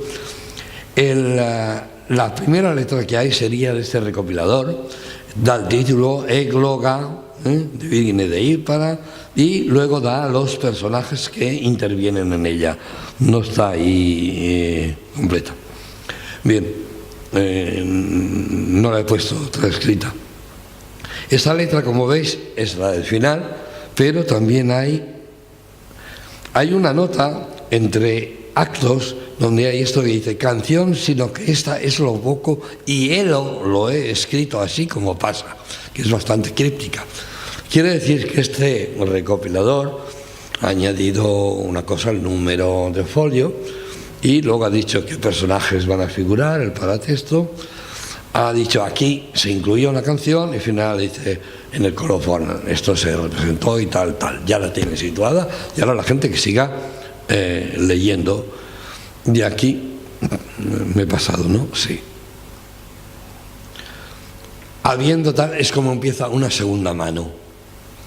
[SPEAKER 2] La primera letra que hay sería de este recopilador, da el título Égloga de Virgen de Ípara, y luego da los personajes que intervienen en ella. No está ahí completa. Bien. No la he puesto transcrita. Esta letra, como veis, es la del final, pero también hay una nota entre actos donde hay esto que dice canción, sino que esta es lo poco, y él lo he escrito así como pasa, que es bastante críptica. Quiere decir que este recopilador ha añadido una cosa, el número de folio, y luego ha dicho qué personajes van a figurar, el paratexto. Ha dicho aquí se incluía una canción y al final dice en el colofón esto se representó y tal, tal. Ya la tiene situada y ahora la gente que siga leyendo. De aquí me he pasado, ¿no? Sí. Habiendo tal, es como empieza una segunda mano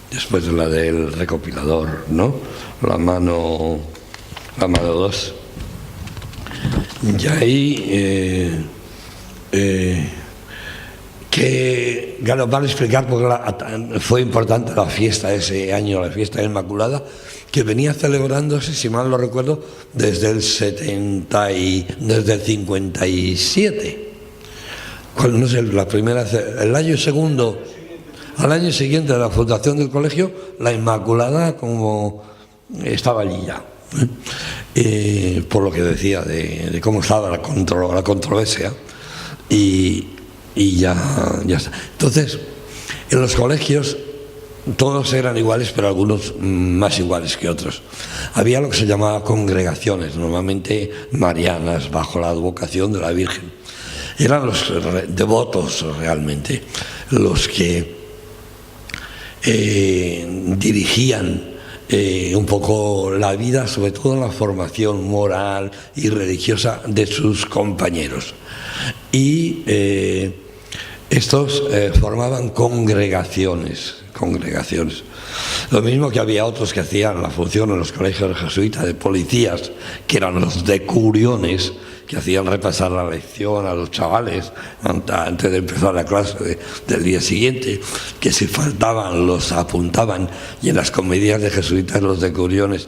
[SPEAKER 2] después de la del recopilador, ¿no? La mano 2. Y ahí que claro, van a explicar porque fue importante la fiesta ese año, la fiesta de Inmaculada, que venía celebrándose, si mal no recuerdo, desde el 57. No sé, la primera, el año segundo, al año siguiente de la fundación del colegio, la Inmaculada como estaba allí ya. Por lo que decía de cómo estaba la controversia y ya está. Entonces, en los colegios todos eran iguales, pero algunos más iguales que otros. Había lo que se llamaba congregaciones, normalmente marianas, bajo la advocación de la Virgen. Eran los devotos realmente los que dirigían un poco la vida, sobre todo la formación moral y religiosa de sus compañeros. Y estos formaban congregaciones. Lo mismo que había otros que hacían la función en los colegios jesuitas de policías, que eran los decuriones, que hacían repasar la lección a los chavales antes de empezar la clase del día siguiente, que si faltaban los apuntaban, y en las comedias de jesuitas los decuriones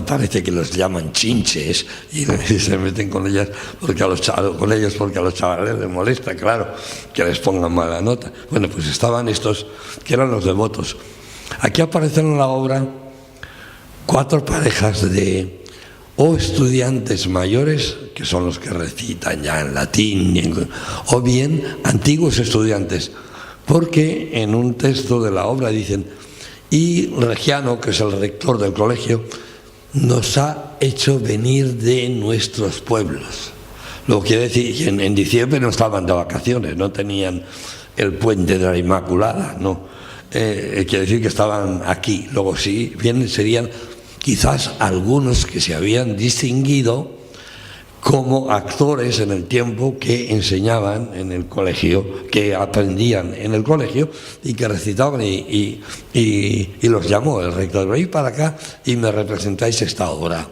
[SPEAKER 2] parece que los llaman chinches y se meten con ellos porque a los chavales les molesta, claro, que les pongan mala nota. Bueno, pues estaban estos que eran los devotos. Aquí aparecen en la obra 4 parejas de o estudiantes mayores, que son los que recitan ya en latín, o bien antiguos estudiantes, porque en un texto de la obra dicen: y Regiano, que es el rector del colegio, nos ha hecho venir de nuestros pueblos. Lo que quiere decir que en diciembre no estaban de vacaciones, no tenían el puente de la Inmaculada, no. Quiere decir que estaban aquí. Luego sí, bien serían quizás algunos que se habían distinguido como actores en el tiempo que enseñaban en el colegio, que aprendían en el colegio y que recitaban y los llamó el rector: venid para acá y me representáis esta obra.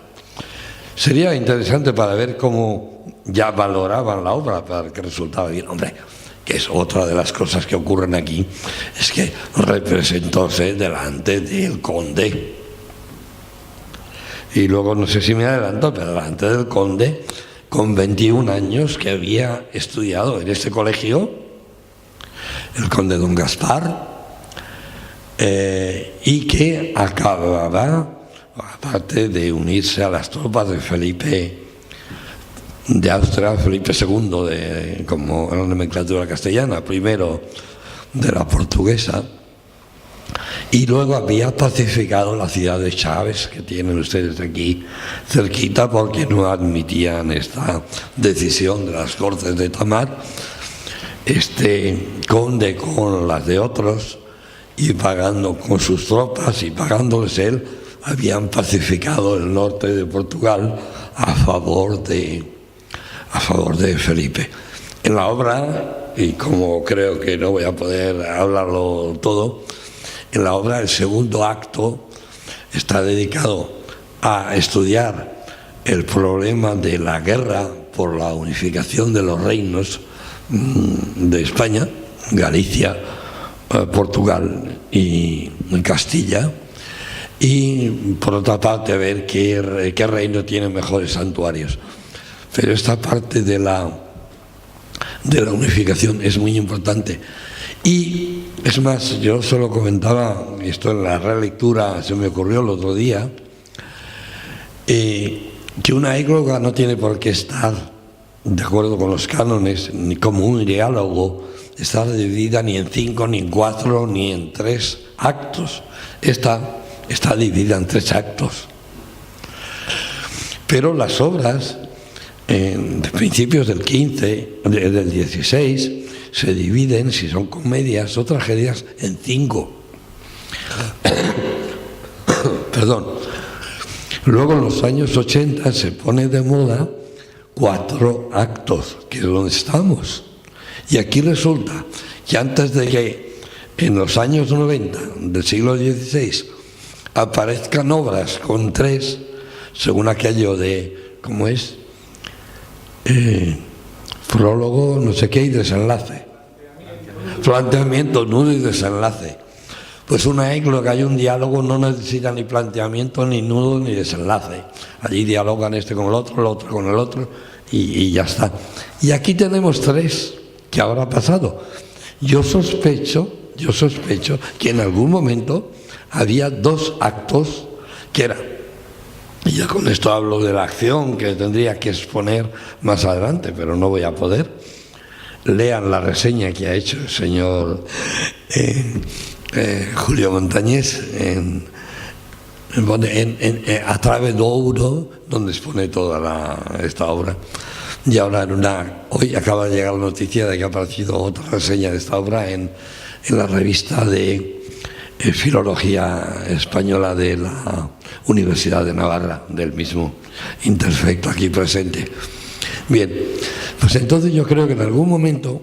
[SPEAKER 2] Sería interesante para ver cómo ya valoraban la obra, para que resultaba bien. Hombre, que es otra de las cosas que ocurren aquí, es que representóse delante del conde. Y luego, no sé si me adelanto, pero delante del conde, con 21 años, que había estudiado en este colegio, el conde don Gaspar, y que acababa, aparte de unirse a las tropas de Felipe de Austria, Felipe II, como en la nomenclatura castellana, primero de la portuguesa, y luego había pacificado la ciudad de Chaves, que tienen ustedes aquí cerquita, porque no admitían esta decisión de las Cortes de Tamar. Este conde, con las de otros, y pagando con sus tropas y pagándoles él, habían pacificado el norte de Portugal a favor de Felipe. En la obra, y como creo que no voy a poder hablarlo todo, en la obra el segundo acto está dedicado a estudiar el problema de la guerra por la unificación de los reinos de España, Galicia, Portugal y Castilla, y por otra parte a ver qué reino tiene mejores santuarios. Pero esta parte de la unificación es muy importante. Y es más, yo solo comentaba, esto en la relectura se me ocurrió el otro día, que una égloga no tiene por qué estar de acuerdo con los cánones, ni como un diálogo, estar dividida ni en 5, ni en 4, ni en 3 actos. Esta está dividida en 3 actos. Pero las obras, de principios del 15, del 16, se dividen, si son comedias o tragedias, en 5. Perdón. Luego en los años 80 se pone de moda 4 actos, que es donde estamos. Y aquí resulta que antes de que en los años 90 del siglo XVI aparezcan obras con 3, según aquello de, ¿cómo es? Prólogo, no sé qué, y desenlace. Planteamiento, nudo y desenlace. Pues una égloga y un diálogo no necesita ni planteamiento, ni nudo, ni desenlace. Allí dialogan este con el otro con el otro, y ya está. Y aquí tenemos 3 que habrá pasado. Yo sospecho que en algún momento había 2 actos que eran, y ya con esto hablo de la acción que tendría que exponer más adelante, pero no voy a poder. Lean la reseña que ha hecho el señor Julio Montañés a través de Ouro, donde expone toda esta obra. Y ahora hoy acaba de llegar la noticia de que ha aparecido otra reseña de esta obra en la revista de Filología Española de la Universidad de Navarra, del mismo Interfecto aquí presente. Bien, pues entonces yo creo que en algún momento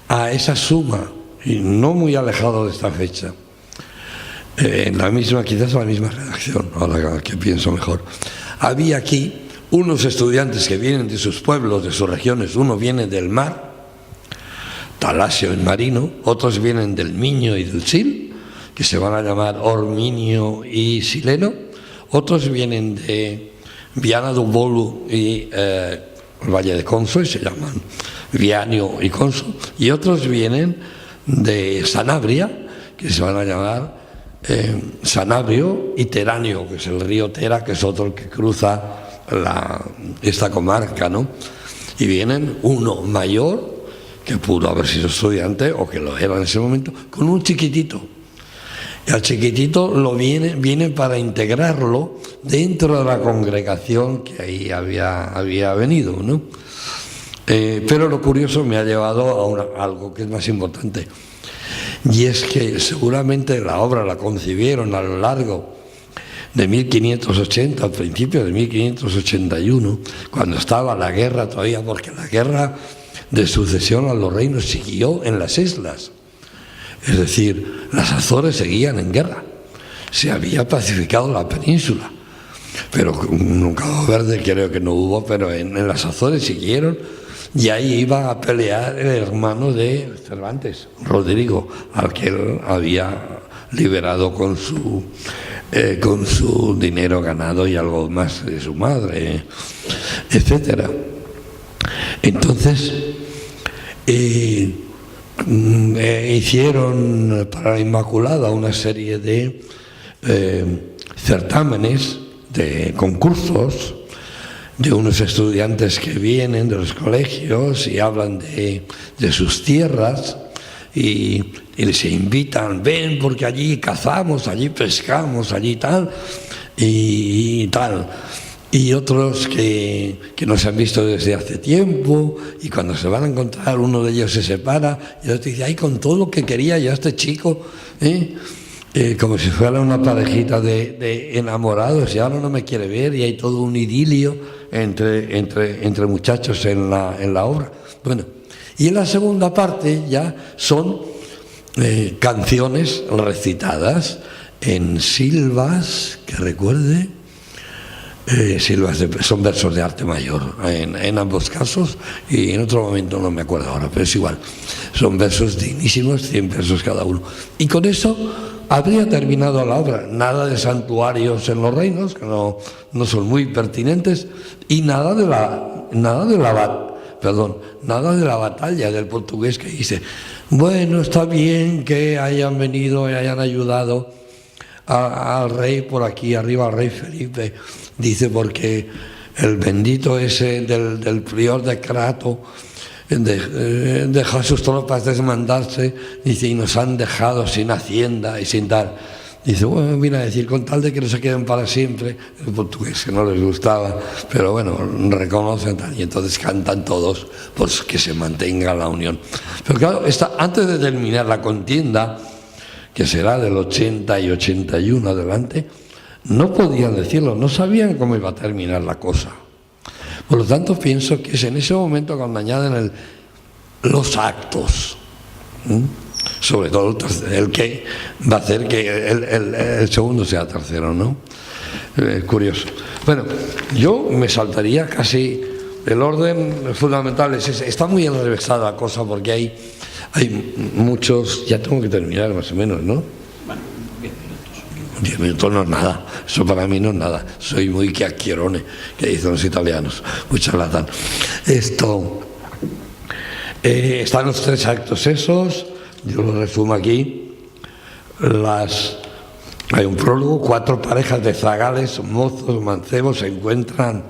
[SPEAKER 2] a esa suma, y no muy alejado de esta fecha, quizás la misma redacción, ahora que pienso mejor, había aquí unos estudiantes que vienen de sus pueblos, de sus regiones. Uno viene del mar, Talasio en Marino, otros vienen del Miño y del Sil, que se van a llamar Orminio y Sileno, otros vienen de Viana do Bolo y el Valle de Conso, y se llaman Vianio y Conso, y otros vienen de Sanabria, que se van a llamar Sanabrio y Teranio, que es el río Tera, que es otro que cruza esta comarca, ¿no? Y vienen uno mayor, que pudo haber sido estudiante, o que lo era en ese momento, con un chiquitito. Y al chiquitito viene para integrarlo dentro de la congregación que ahí había venido, ¿no? Pero lo curioso me ha llevado a algo que es más importante, y es que seguramente la obra la concibieron a lo largo de 1580, al principio de 1581, cuando estaba la guerra todavía, porque la guerra de sucesión a los reinos siguió en las islas. Es decir, las Azores seguían en guerra. Se había pacificado la península, pero un Cabo Verde creo que no hubo, pero en las Azores siguieron, y ahí iba a pelear el hermano de Cervantes, Rodrigo, al que él había liberado con su dinero ganado y algo más de su madre, etcétera. Entonces hicieron para la Inmaculada una serie de certámenes, de concursos, de unos estudiantes que vienen de los colegios y hablan de sus tierras, y se invitan, ven porque allí cazamos, allí pescamos, allí tal, y tal. Y otros que no se han visto desde hace tiempo, y cuando se van a encontrar uno de ellos se separa y el otro dice, ay, con todo lo que quería yo a este chico, como si fuera una parejita de enamorados, y ahora no me quiere ver, y hay todo un idilio entre muchachos en la obra. Bueno, y en la segunda parte ya son canciones recitadas en silvas, que recuerde, son versos de arte mayor en ambos casos, y en otro momento no me acuerdo ahora, pero es igual, son versos dignísimos, 100 versos cada uno, y con eso habría terminado la obra. Nada de santuarios en los reinos, que no son muy pertinentes, y nada de la batalla del portugués, que dice, bueno, está bien que hayan venido y hayan ayudado al rey por aquí arriba, al rey Felipe, dice, porque el bendito ese del prior de Crato dejó a sus tropas desmandarse, dice, y nos han dejado sin hacienda y sin tal. Dice, bueno, viene a decir, con tal de que no se queden para siempre, el portugués que no les gustaba, pero bueno, reconocen tal, y entonces cantan todos, pues que se mantenga la unión. Pero claro, antes de terminar la contienda, que será del 80 y 81 adelante, no podían decirlo, no sabían cómo iba a terminar la cosa. Por lo tanto, pienso que es en ese momento cuando añaden los actos, sobre todo el que va a hacer que el segundo sea tercero, ¿no? Curioso. Bueno, yo me saltaría casi el orden fundamental. Está muy enrevesada la cosa porque hay muchos. Ya tengo que terminar más o menos, ¿no?
[SPEAKER 3] Bueno,
[SPEAKER 2] 10 minutos no es nada, eso para mí no es nada. Soy muy chiacchierone, que dicen los italianos, muy charlatán. Están los 3 actos esos. Yo lo resumo aquí. Hay un prólogo, 4 parejas de zagales, mozos, mancebos se encuentran.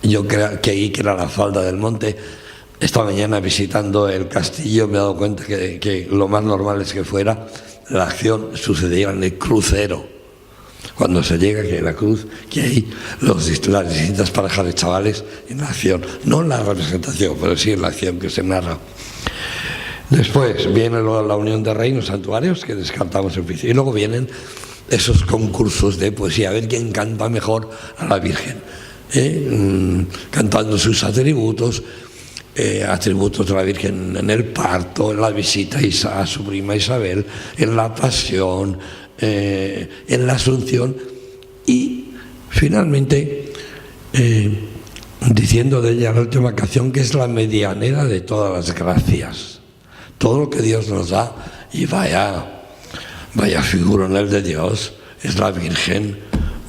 [SPEAKER 2] Yo creo que ahí, que era la falda del monte. Esta mañana visitando el castillo me he dado cuenta que lo más normal es que fuera la acción sucedía en el crucero. Cuando se llega, que la cruz, que hay las distintas parejas de chavales en la acción. No en la representación, pero sí en la acción que se narra. Después viene la unión de reinos santuarios, que descartamos el principio, y luego vienen esos concursos de poesía, a ver quién canta mejor a la Virgen, cantando sus atributos de la Virgen en el parto, en la visita a su prima Isabel, en la pasión, en la Asunción, y finalmente diciendo de ella la última canción, que es la medianera de todas las gracias. Todo lo que Dios nos da, y vaya figuronel de Dios, es la Virgen,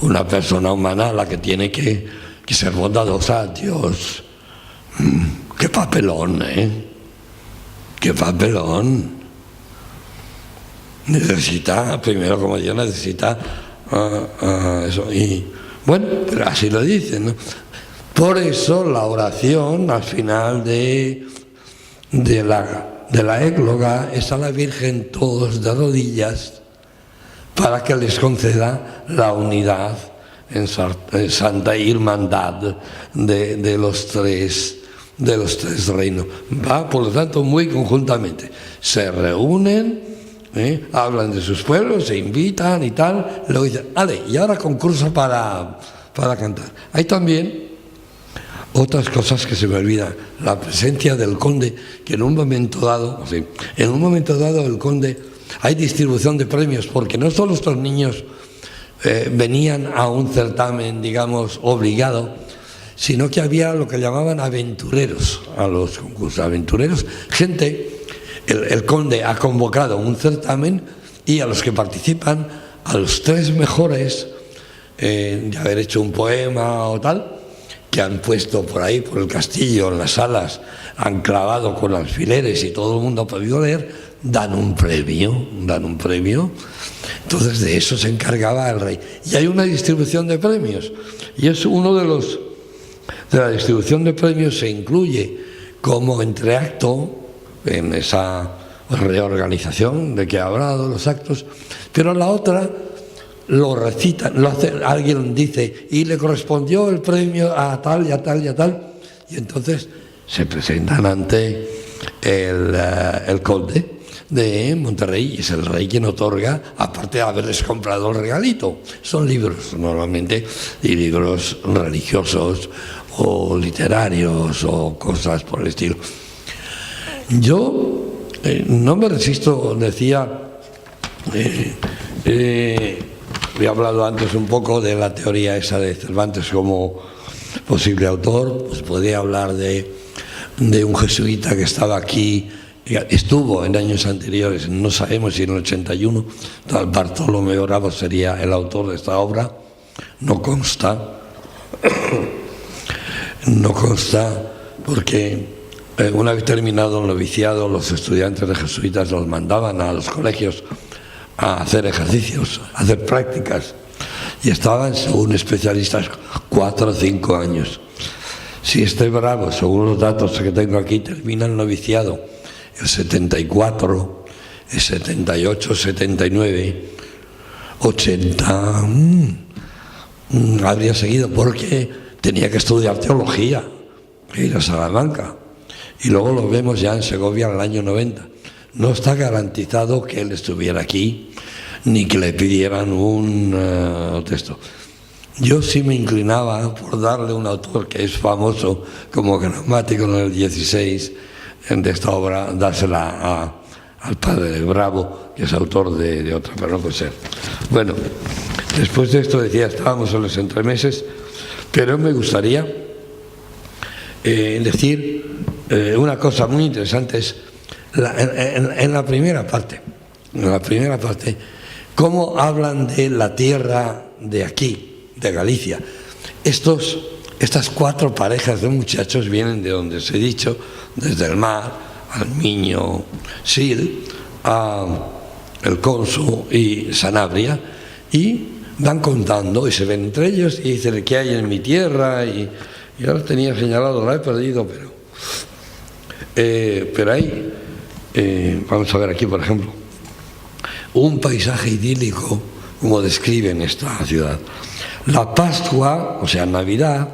[SPEAKER 2] una persona humana a la que tiene que ser bondadosa. Dios, qué papelón, qué papelón. Necesita, primero como Dios necesita eso, y bueno, pero así lo dicen, ¿no? Por eso la oración al final de la égloga es a la Virgen todos de rodillas para que les conceda la unidad en santa hermandad de los tres reinos. Va, por lo tanto, muy conjuntamente. Se reúnen, hablan de sus pueblos, se invitan y tal, luego dicen, vale, y ahora concurso para cantar. Hay también otras cosas que se me olvidan. La presencia del conde, que en un momento dado el conde, hay distribución de premios, porque no solo estos niños venían a un certamen, digamos, obligado, sino que había lo que llamaban aventureros a los concursos. Aventureros, gente, el conde ha convocado un certamen y a los que participan, a los 3 mejores de haber hecho un poema o tal, que han puesto por ahí, por el castillo, en las salas, han clavado con alfileres y todo el mundo ha podido leer, dan un premio. Entonces de eso se encargaba el rey. Y hay una distribución de premios, y es uno de la distribución de premios se incluye como entreacto en esa reorganización de que he hablado, los actos, pero la otra lo recitan, alguien dice, y le correspondió el premio a tal y a tal y a tal, y entonces se presentan ante el conde de Monterrey, y es el rey quien otorga, aparte de haberles comprado el regalito. Son libros normalmente, y libros religiosos o literarios o cosas por el estilo. Yo no me resisto, decía, he hablado antes un poco de la teoría esa de Cervantes como posible autor, pues podría hablar de un jesuita que estaba aquí, estuvo en años anteriores, no sabemos si en el 81, tal Bartolomé Bravo sería el autor de esta obra, no consta porque una vez terminado el noviciado, los estudiantes de jesuitas los mandaban a los colegios a hacer ejercicios, a hacer prácticas. y estaban, según especialistas, 4 o 5 años. Si este Bravo, según los datos que tengo aquí, termina el noviciado el 74, el 78, 79, 80, habría seguido, porque tenía que estudiar teología, ir a Salamanca, y luego lo vemos ya en Segovia en el año 90. No está garantizado que él estuviera aquí, ni que le pidieran un texto. Yo sí me inclinaba por darle un autor que es famoso como gramático en el 16 de esta obra, dársela al padre Bravo, que es autor de otra, pero no puede ser. Bueno, después de esto decía, estábamos en los entremeses, pero me gustaría decir una cosa muy interesante, es en la primera parte, cómo hablan de la tierra de aquí, de Galicia. Estas 4 parejas de muchachos vienen de donde os he dicho, desde el Mar, al Miño, Sil, a El Conso y Sanabria, y van contando y se ven entre ellos y dicen ¿qué hay en mi tierra? Y yo lo tenía señalado, la he perdido, pero hay, vamos a ver aquí por ejemplo, un paisaje idílico como describen esta ciudad. La Pascua, o sea, Navidad,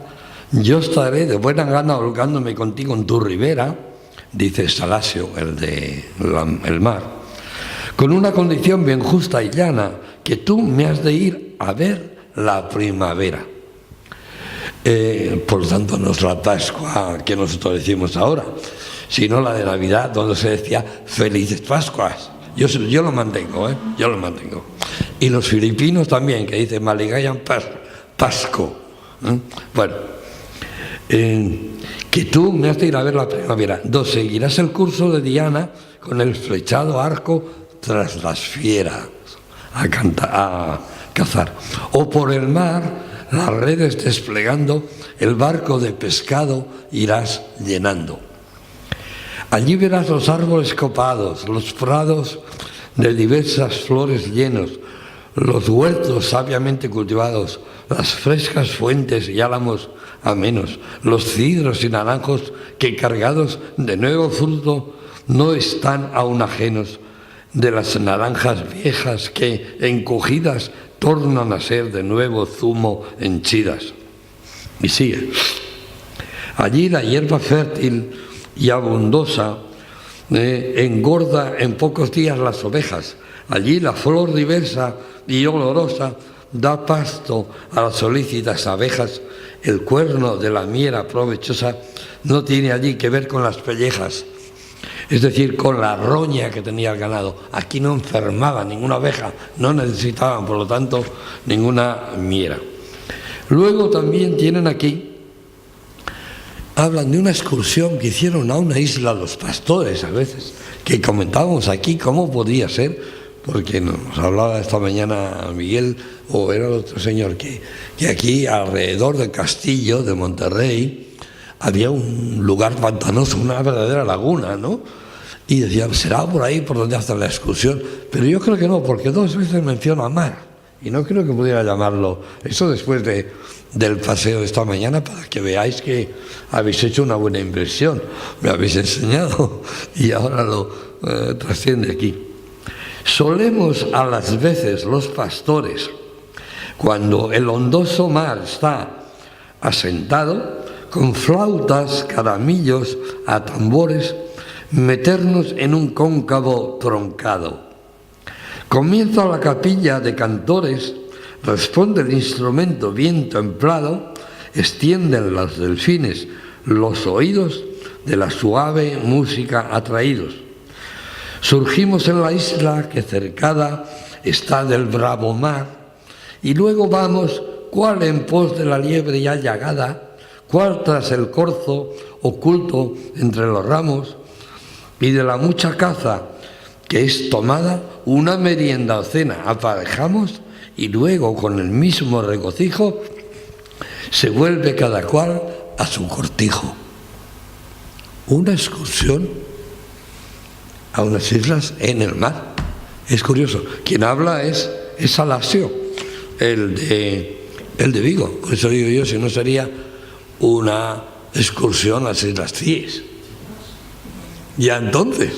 [SPEAKER 2] yo estaré de buena gana holgándome contigo en tu ribera, dice Salasio, el Mar, con una condición bien justa y llana, que tú me has de ir a ver la primavera. Por lo tanto, no es la Pascua que nosotros decimos ahora, sino la de Navidad, donde se decía Felices Pascuas. Yo lo mantengo, yo lo mantengo. Y los filipinos también, que dicen Maligayan Pasco. Bueno, que tú me has de ir a ver la primavera. Seguirás el curso de Diana con el flechado arco tras las fieras a cazar. O por el mar, las redes desplegando, el barco de pescado irás llenando. Allí verás los árboles copados, los prados de diversas flores llenos, los huertos sabiamente cultivados, las frescas fuentes y álamos amenos, los cidros y naranjos que cargados de nuevo fruto no están aún ajenos de las naranjas viejas que, encogidas, tornan a ser de nuevo zumo henchidas. Y sigue. Allí la hierba fértil y abundosa engorda en pocos días las ovejas. Allí la flor diversa y olorosa da pasto a las solícitas abejas. El cuerno de la miera provechosa no tiene allí que ver con las pellejas, es decir, con la roña que tenía el ganado. Aquí no enfermaba ninguna abeja, no necesitaban, por lo tanto, ninguna miera. Luego también tienen aquí, hablan de una excursión que hicieron a una isla los pastores a veces, que comentábamos aquí cómo podía ser, porque nos hablaba esta mañana Miguel, o era el otro señor, que aquí alrededor del castillo de Monterrey había un lugar pantanoso, una verdadera laguna, ¿no? Y decía, será por ahí por donde hacen la excursión, pero yo creo que no, porque 2 veces menciona mar, y no creo que pudiera llamarlo, eso después del paseo de esta mañana, para que veáis que habéis hecho una buena inversión, me habéis enseñado, y ahora lo trasciende aquí. Solemos a las veces los pastores, cuando el hondoso mar está asentado, con flautas, caramillos, a tambores, meternos en un cóncavo troncado. Comienza la capilla de cantores, responde el instrumento bien templado, extienden los delfines los oídos de la suave música atraídos. Surgimos en la isla que cercada está del bravo mar, y luego vamos, cuál en pos de la liebre ya llagada, cuál tras el corzo oculto entre los ramos, y de la mucha caza que es tomada, una merienda o cena aparejamos, y luego con el mismo regocijo se vuelve cada cual a su cortijo. Una excursión a unas islas en el mar. Es curioso. Quien habla es Salasio, el de Vigo. Por eso digo yo, si no sería una excursión a las Islas Cíes. Ya entonces,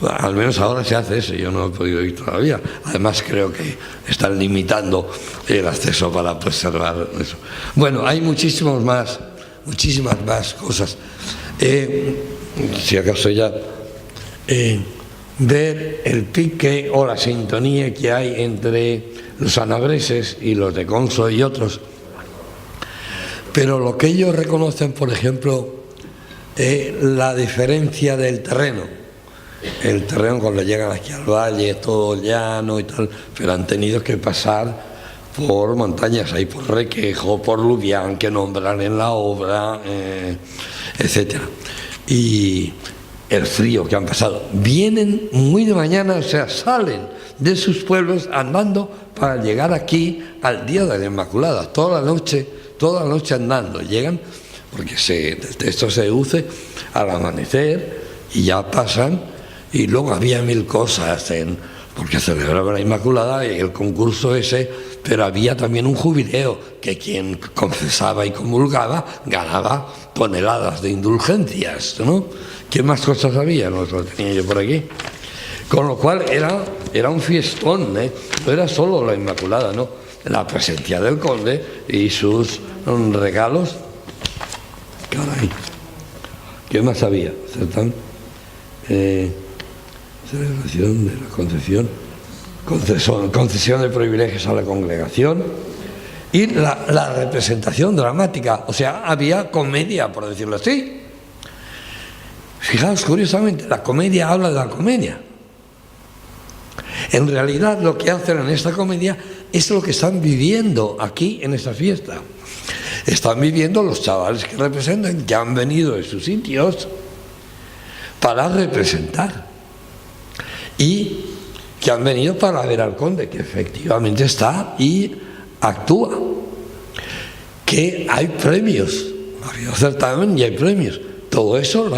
[SPEAKER 2] al menos ahora se hace eso, yo no he podido ir todavía. Además creo que están limitando el acceso para preservar eso. Bueno, hay muchísimas más cosas. Si acaso ya ver el pique o la sintonía que hay entre los sanabreses y los de Conso y otros. Pero lo que ellos reconocen, por ejemplo, la diferencia del terreno. El terreno cuando llegan aquí al valle, todo llano y tal, pero han tenido que pasar por montañas, ahí por Requejo, por Lubián, que nombran en la obra, etcétera. Y el frío que han pasado. Vienen muy de mañana, o sea, salen de sus pueblos andando para llegar aquí al día de la Inmaculada, toda la noche andando. Llegan, porque esto se deduce al amanecer y ya pasan, y luego había mil cosas, porque celebraba la Inmaculada y el concurso ese, pero había también un jubileo, que quien confesaba y comulgaba ganaba toneladas de indulgencias, ¿no? ¿Qué más cosas había? No lo tenía yo por aquí. Con lo cual era un fiestón, ¿eh? No era solo la Inmaculada, ¿no? La presencia del conde y sus regalos. Caray, ¿qué más había? Celebración de la concesión de privilegios a la congregación y la representación dramática, o sea, había comedia, por decirlo así. Fijaos, curiosamente, la comedia habla de la comedia. En realidad lo que hacen en esta comedia es lo que están viviendo aquí en esta fiesta. Están viviendo los chavales que representan, que han venido de sus sitios para representar y que han venido para ver al conde, que efectivamente está y actúa, que hay premios, ha habido certamen y hay premios. Todo eso lo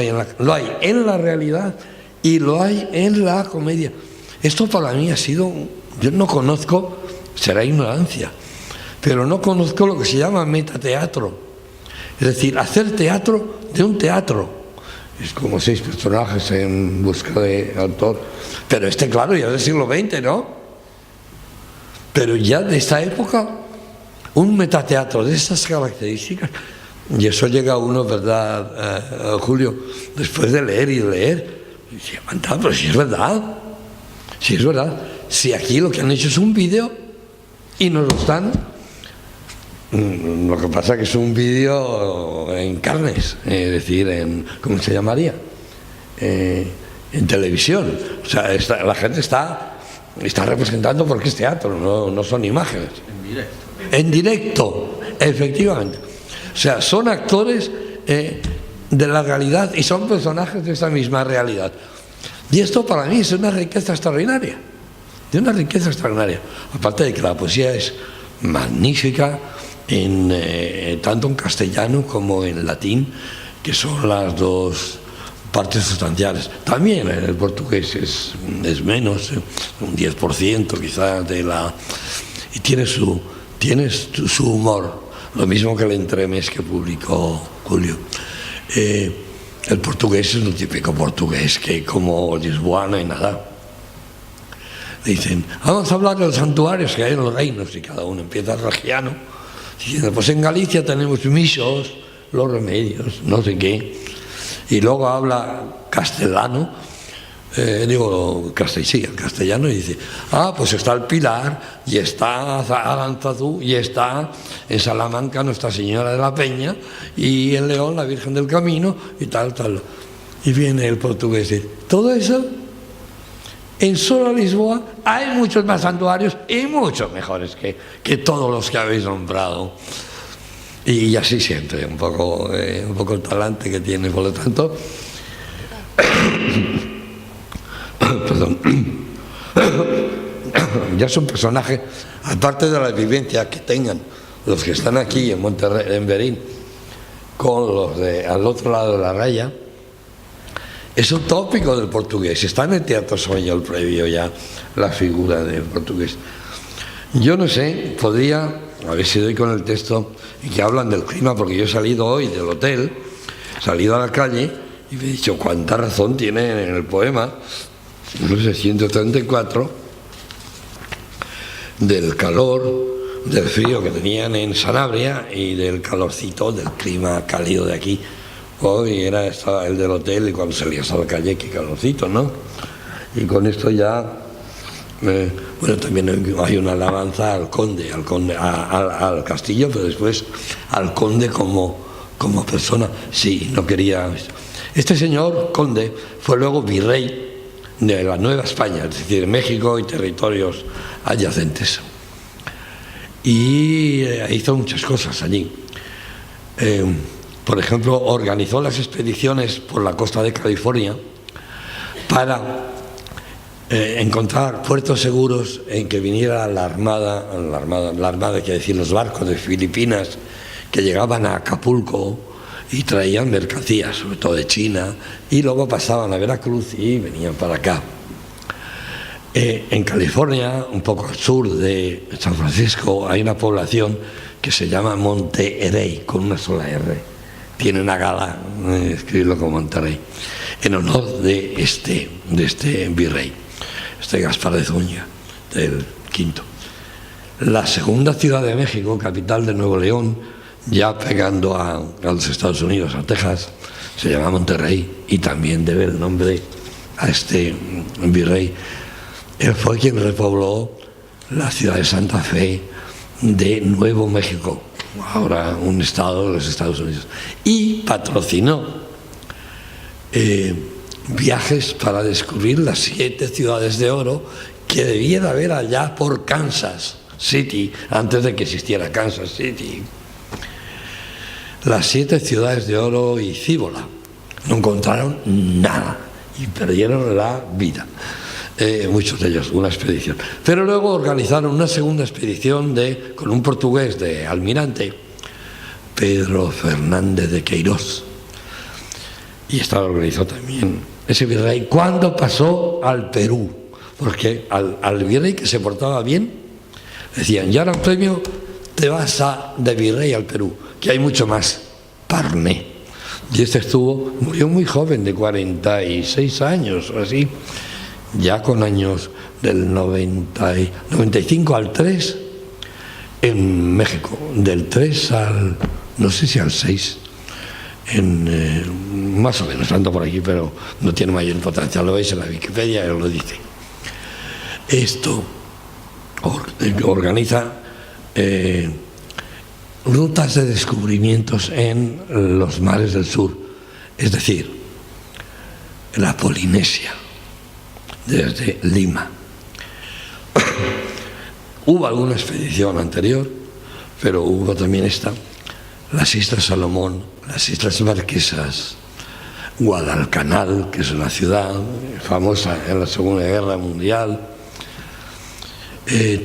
[SPEAKER 2] hay en la realidad y lo hay en la comedia. Esto para mí ha sido, yo no conozco, será ignorancia, pero no conozco lo que se llama metateatro. Es decir, hacer teatro de un teatro. Es como 6 personajes en busca de autor. Pero claro, ya del siglo XX, ¿no? Pero ya de esta época, un metateatro de estas características, y eso llega a uno, ¿verdad, Julio? Después de leer y de leer, y dice, pero si es verdad. Si es verdad, si aquí lo que han hecho es un vídeo y nos lo están, lo que pasa es que es un vídeo en carnes, es decir, ¿cómo se llamaría? En televisión. O sea, la gente está representando porque es teatro, no son imágenes. En directo, efectivamente. O sea, son actores de la realidad y son personajes de esa misma realidad. Y esto para mí es una riqueza extraordinaria, aparte de que la poesía es magnífica, tanto en castellano como en latín, que son las dos partes sustanciales. También en el portugués es menos, un 10% quizás y tiene su humor, lo mismo que el entremés que publicó Julio. El portugués es un típico portugués que como Lisboa no hay nada. Dicen, vamos a hablar de los santuarios que hay en los reinos, y cada uno empieza regiano, diciendo, pues en Galicia tenemos misos, los remedios, no sé qué, y luego habla castellano, el castellano, y dice, pues está el Pilar, y está Aránzazu, y está en Salamanca Nuestra Señora de la Peña, y en León la Virgen del Camino, y tal. Y viene el portugués y dice, todo eso, en solo Lisboa hay muchos más santuarios y muchos mejores que todos los que habéis nombrado. Y así siempre, un poco el talante que tiene, por lo tanto. Perdón. Ya es un personaje, aparte de la vivencia que tengan los que están aquí en Monterrey, en Berín, con los al otro lado de la raya, es un tópico del portugués. Está en el Teatro Español previo ya la figura del portugués. Yo no sé, podría, a ver si doy con el texto, y que hablan del clima, porque yo he salido hoy del hotel, he salido a la calle y me he dicho cuánta razón tiene en el poema, no sé, 134, del calor, del frío que tenían en Sanabria y del calorcito, del clima cálido de aquí. Hoy estaba el del hotel y cuando salías a la calle, qué calorcito, ¿no? Y con esto ya, bueno, también hay una alabanza al conde, al castillo, pero después al conde como persona. Sí, no quería. Este señor, conde, fue luego virrey de la Nueva España, es decir, México y territorios adyacentes. Y hizo muchas cosas allí. Por ejemplo, organizó las expediciones por la costa de California para encontrar puertos seguros en que viniera la armada, quiere decir los barcos de Filipinas que llegaban a Acapulco y traían mercancías, sobre todo de China, y luego pasaban a Veracruz y venían para acá. En California, un poco al sur de San Francisco, hay una población que se llama Monterrey, con una sola R. Tiene una gala, escribirlo como Monterrey, en honor de este virrey, Gaspar de Zúñiga, del quinto. La segunda ciudad de México, capital de Nuevo León, ya pegando a los Estados Unidos, a Texas, se llama Monterrey y también debe el nombre a este virrey. Él fue quien repobló la ciudad de Santa Fe de Nuevo México, ahora un estado de los Estados Unidos, y patrocinó viajes para descubrir las 7 ciudades de oro que debía de haber allá por Kansas City, antes de que existiera Kansas City. Las 7 ciudades de oro y Cíbola. No encontraron nada y perdieron la vida. Muchos de ellos, una expedición. Pero luego organizaron una segunda expedición con un portugués de almirante, Pedro Fernández de Queiroz. Y esta lo organizó también ese virrey cuando pasó al Perú, porque al virrey que se portaba bien, decían, ya un premio, te vas de virrey al Perú, que hay mucho más parné. Y este murió muy joven, de 46 años o así, ya con años del 95 al 3 en México, del 3 al, no sé si al 6, más o menos, ando por aquí, pero no tiene mayor importancia, lo veis en la Wikipedia y os lo dice. Esto organiza rutas de descubrimientos en los mares del sur, es decir, la Polinesia, desde Lima. Hubo alguna expedición anterior, pero hubo también esta, las Islas Salomón, las Islas Marquesas, Guadalcanal, que es una ciudad famosa en la Segunda Guerra Mundial.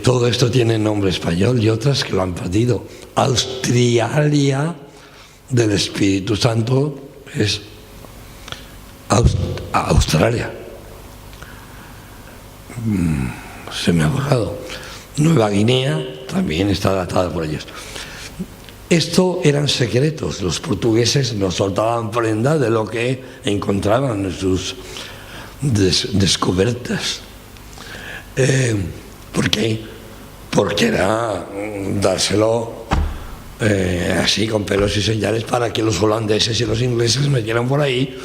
[SPEAKER 2] Todo esto tiene nombre español y otras que lo han perdido. Australia del Espíritu Santo es Australia. Se me ha borrado. Nueva Guinea también está datada por ellos. Esto eran secretos. Los portugueses nos soltaban prenda de lo que encontraban en sus descubiertas. ¿Por qué? Porque era dárselo así con pelos y señales para que los holandeses y los ingleses metieran por ahí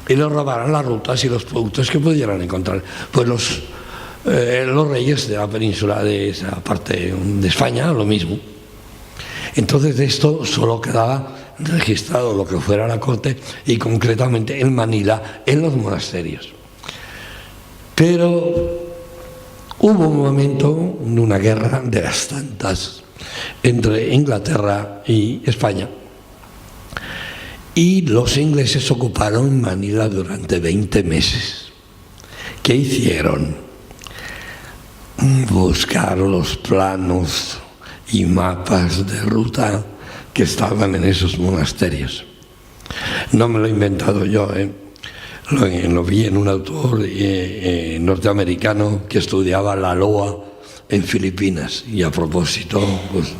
[SPEAKER 2] y les robaran las rutas y los productos que pudieran encontrar. Pues los reyes de la península, de esa parte de España, lo mismo. Entonces de esto solo quedaba registrado lo que fuera la corte y concretamente en Manila, en los monasterios. Pero hubo un momento de una guerra de las tantas entre Inglaterra y España. Y los ingleses ocuparon Manila durante 20 meses. ¿Qué hicieron? Buscar los planos y mapas de ruta que estaban en esos monasterios. No me lo he inventado yo, Lo vi en un autor norteamericano que estudiaba la Loa en Filipinas. Y a propósito, pues,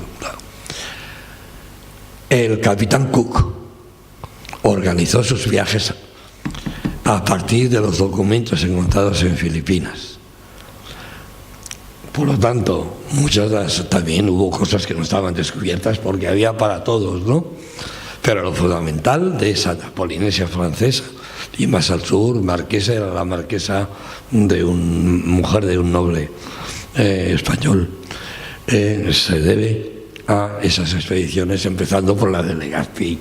[SPEAKER 2] el capitán Cook organizó sus viajes a partir de los documentos encontrados en Filipinas. Por lo tanto, también hubo cosas que no estaban descubiertas porque había para todos, ¿no? Pero lo fundamental de esa Polinesia francesa y más al sur, marquesa, era la marquesa de mujer de un noble español. Se debe a esas expediciones, empezando por la de Legazpi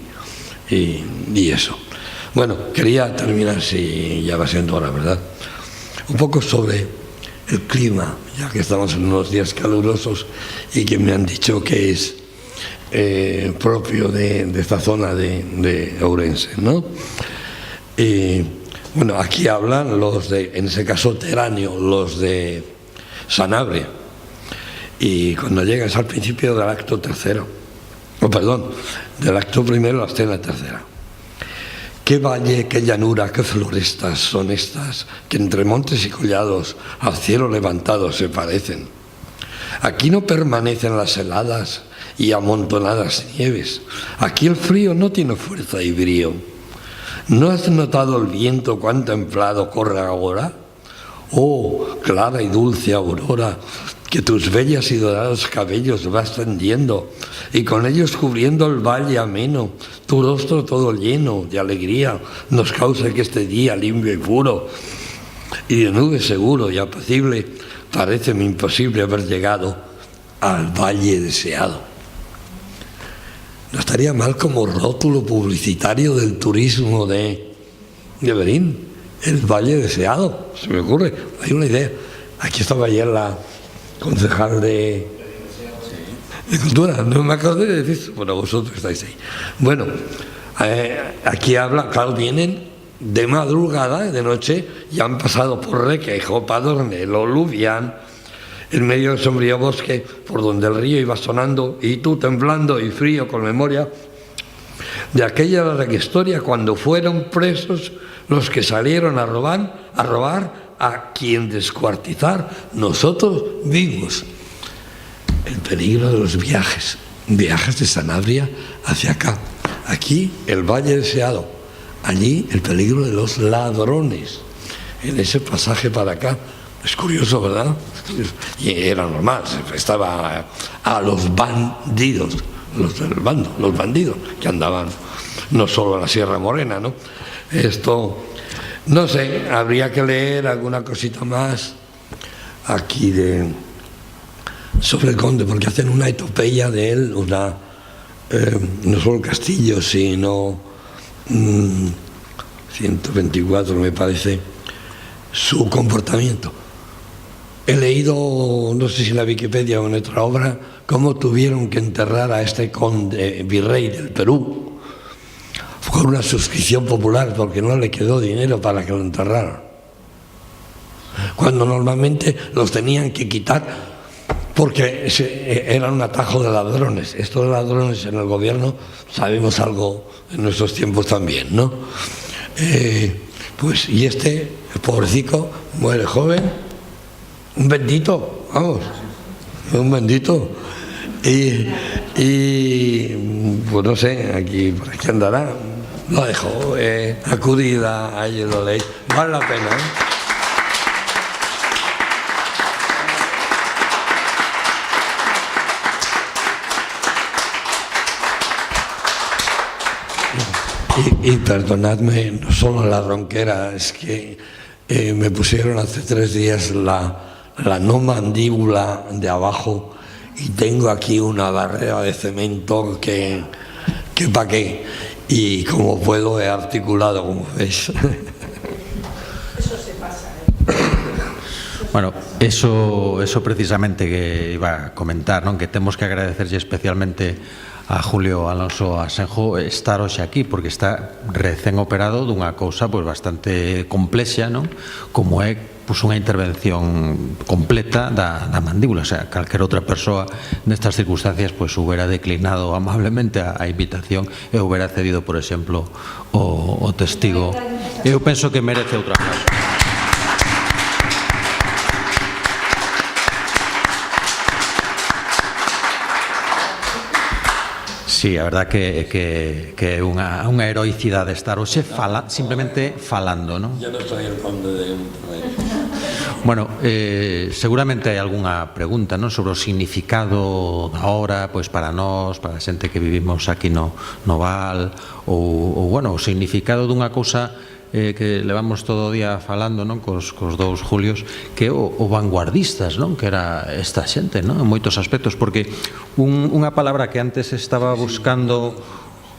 [SPEAKER 2] y eso. Bueno, quería terminar, si ya va siendo hora, ¿verdad? Un poco sobre el clima, ya que estamos en unos días calurosos y que me han dicho que es propio de esta zona de Ourense, ¿no? Bueno, aquí hablan en ese caso Teráneo, los de Sanabria, y cuando llegas al principio del acto tercero, del acto primero, la escena tercera. Qué valle, qué llanura, qué florestas son estas, que entre montes y collados al cielo levantados se parecen. Aquí no permanecen las heladas y amontonadas nieves. Aquí el frío no tiene fuerza y brío. ¿No has notado el viento cuán templado corre ahora? Oh, clara y dulce aurora, que tus bellas y dorados cabellos vas tendiendo, y con ellos cubriendo el valle ameno, tu rostro todo lleno de alegría nos causa que este día limpio y puro, y de nube seguro y apacible, paréceme imposible haber llegado al valle deseado. No estaría mal como rótulo publicitario del turismo de Berín, el valle deseado, se me ocurre, hay una idea. Aquí estaba ayer la concejal de Cultura, no me acordé de decir, bueno, vosotros estáis ahí. Bueno, aquí habla, claro, vienen de madrugada, de noche, y han pasado por Requejo, Padornelo, Lubián, en medio del sombrío bosque, por donde el río iba sonando, y tú temblando y frío con memoria de aquella larga historia cuando fueron presos los que salieron a robar a quien descuartizar, nosotros vimos el peligro de los viajes de Sanabria hacia acá. Aquí el valle deseado, allí el peligro de los ladrones, en ese pasaje para acá. Es curioso, ¿verdad? Y era normal, estaba a los bandidos, los del bando, los bandidos que andaban no solo en la Sierra Morena, ¿no? Esto, no sé, habría que leer alguna cosita más aquí sobre el conde, porque hacen una epopeya de él, no solo el castillo, sino 124 me parece, su comportamiento. He leído, no sé si en la Wikipedia o en otra obra, cómo tuvieron que enterrar a este conde virrey del Perú con una suscripción popular, porque no le quedó dinero para que lo enterraran, cuando normalmente los tenían que quitar porque eran un atajo de ladrones. Estos ladrones en el gobierno sabemos algo en nuestros tiempos también, ¿no? Pues y el pobrecito muere joven, un bendito, vamos, un bendito, y pues no sé, por aquí andará, lo dejo, acudida a ello, lo leí, vale la pena, ¿eh? Y perdonadme, no solo la ronquera, es que me pusieron hace 3 días la no mandíbula de abajo y tengo aquí una barrera de cemento que pa' qué, y como puedo he articulado, como veis.
[SPEAKER 3] Eso se pasa,
[SPEAKER 1] Bueno, eso precisamente que iba a comentar, non? Que temos que agradecerlle especialmente a Julio Alonso Asenjo estar hoxe aquí, porque está recén operado dunha cousa pois bastante complexa, non? Como é pois unha intervención completa da mandíbula. O sea, calquera outra persoa nestas circunstancias pois hubiera declinado amablemente a invitación e hubiera cedido, por exemplo, o testigo. Eu penso que merece outra aplauso. Sí, a verdad que é unha heroicidade estar hoxe simplemente falando, non?
[SPEAKER 2] Yo no soy el conde de Monterrey.
[SPEAKER 1] Bueno, seguramente hai algunha pregunta, non, sobre o significado da obra, pois para nós, para a xente que vivimos aquí no Val, ou bueno, o significado dunha cousa que levamos todo o día falando, non, cos dous Julios, que é o vanguardistas, non, que era esta xente, non, en moitos aspectos, porque unha palabra que antes estaba buscando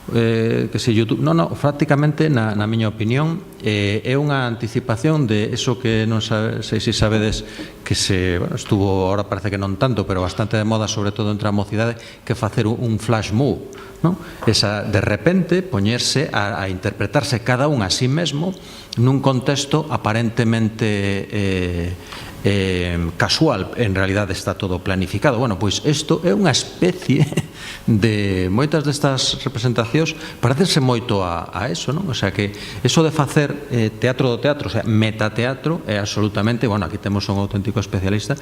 [SPEAKER 1] que se YouTube, prácticamente na miña opinión é unha anticipación de eso que non sei se sabedes que estuvo, ahora parece que non tanto, pero bastante de moda, sobre todo entre a mocidade, que facer un flash move, non? Esa, de repente, poñerse a interpretarse cada un a sí mesmo nun contexto aparentemente casual, en realidade está todo planificado. Bueno, pois isto é unha especie de moitas destas representacións parecense moito a eso, non? O sea que eso de facer teatro do teatro, o sea, metateatro, é absolutamente, bueno, aquí temos un auténtico especialista,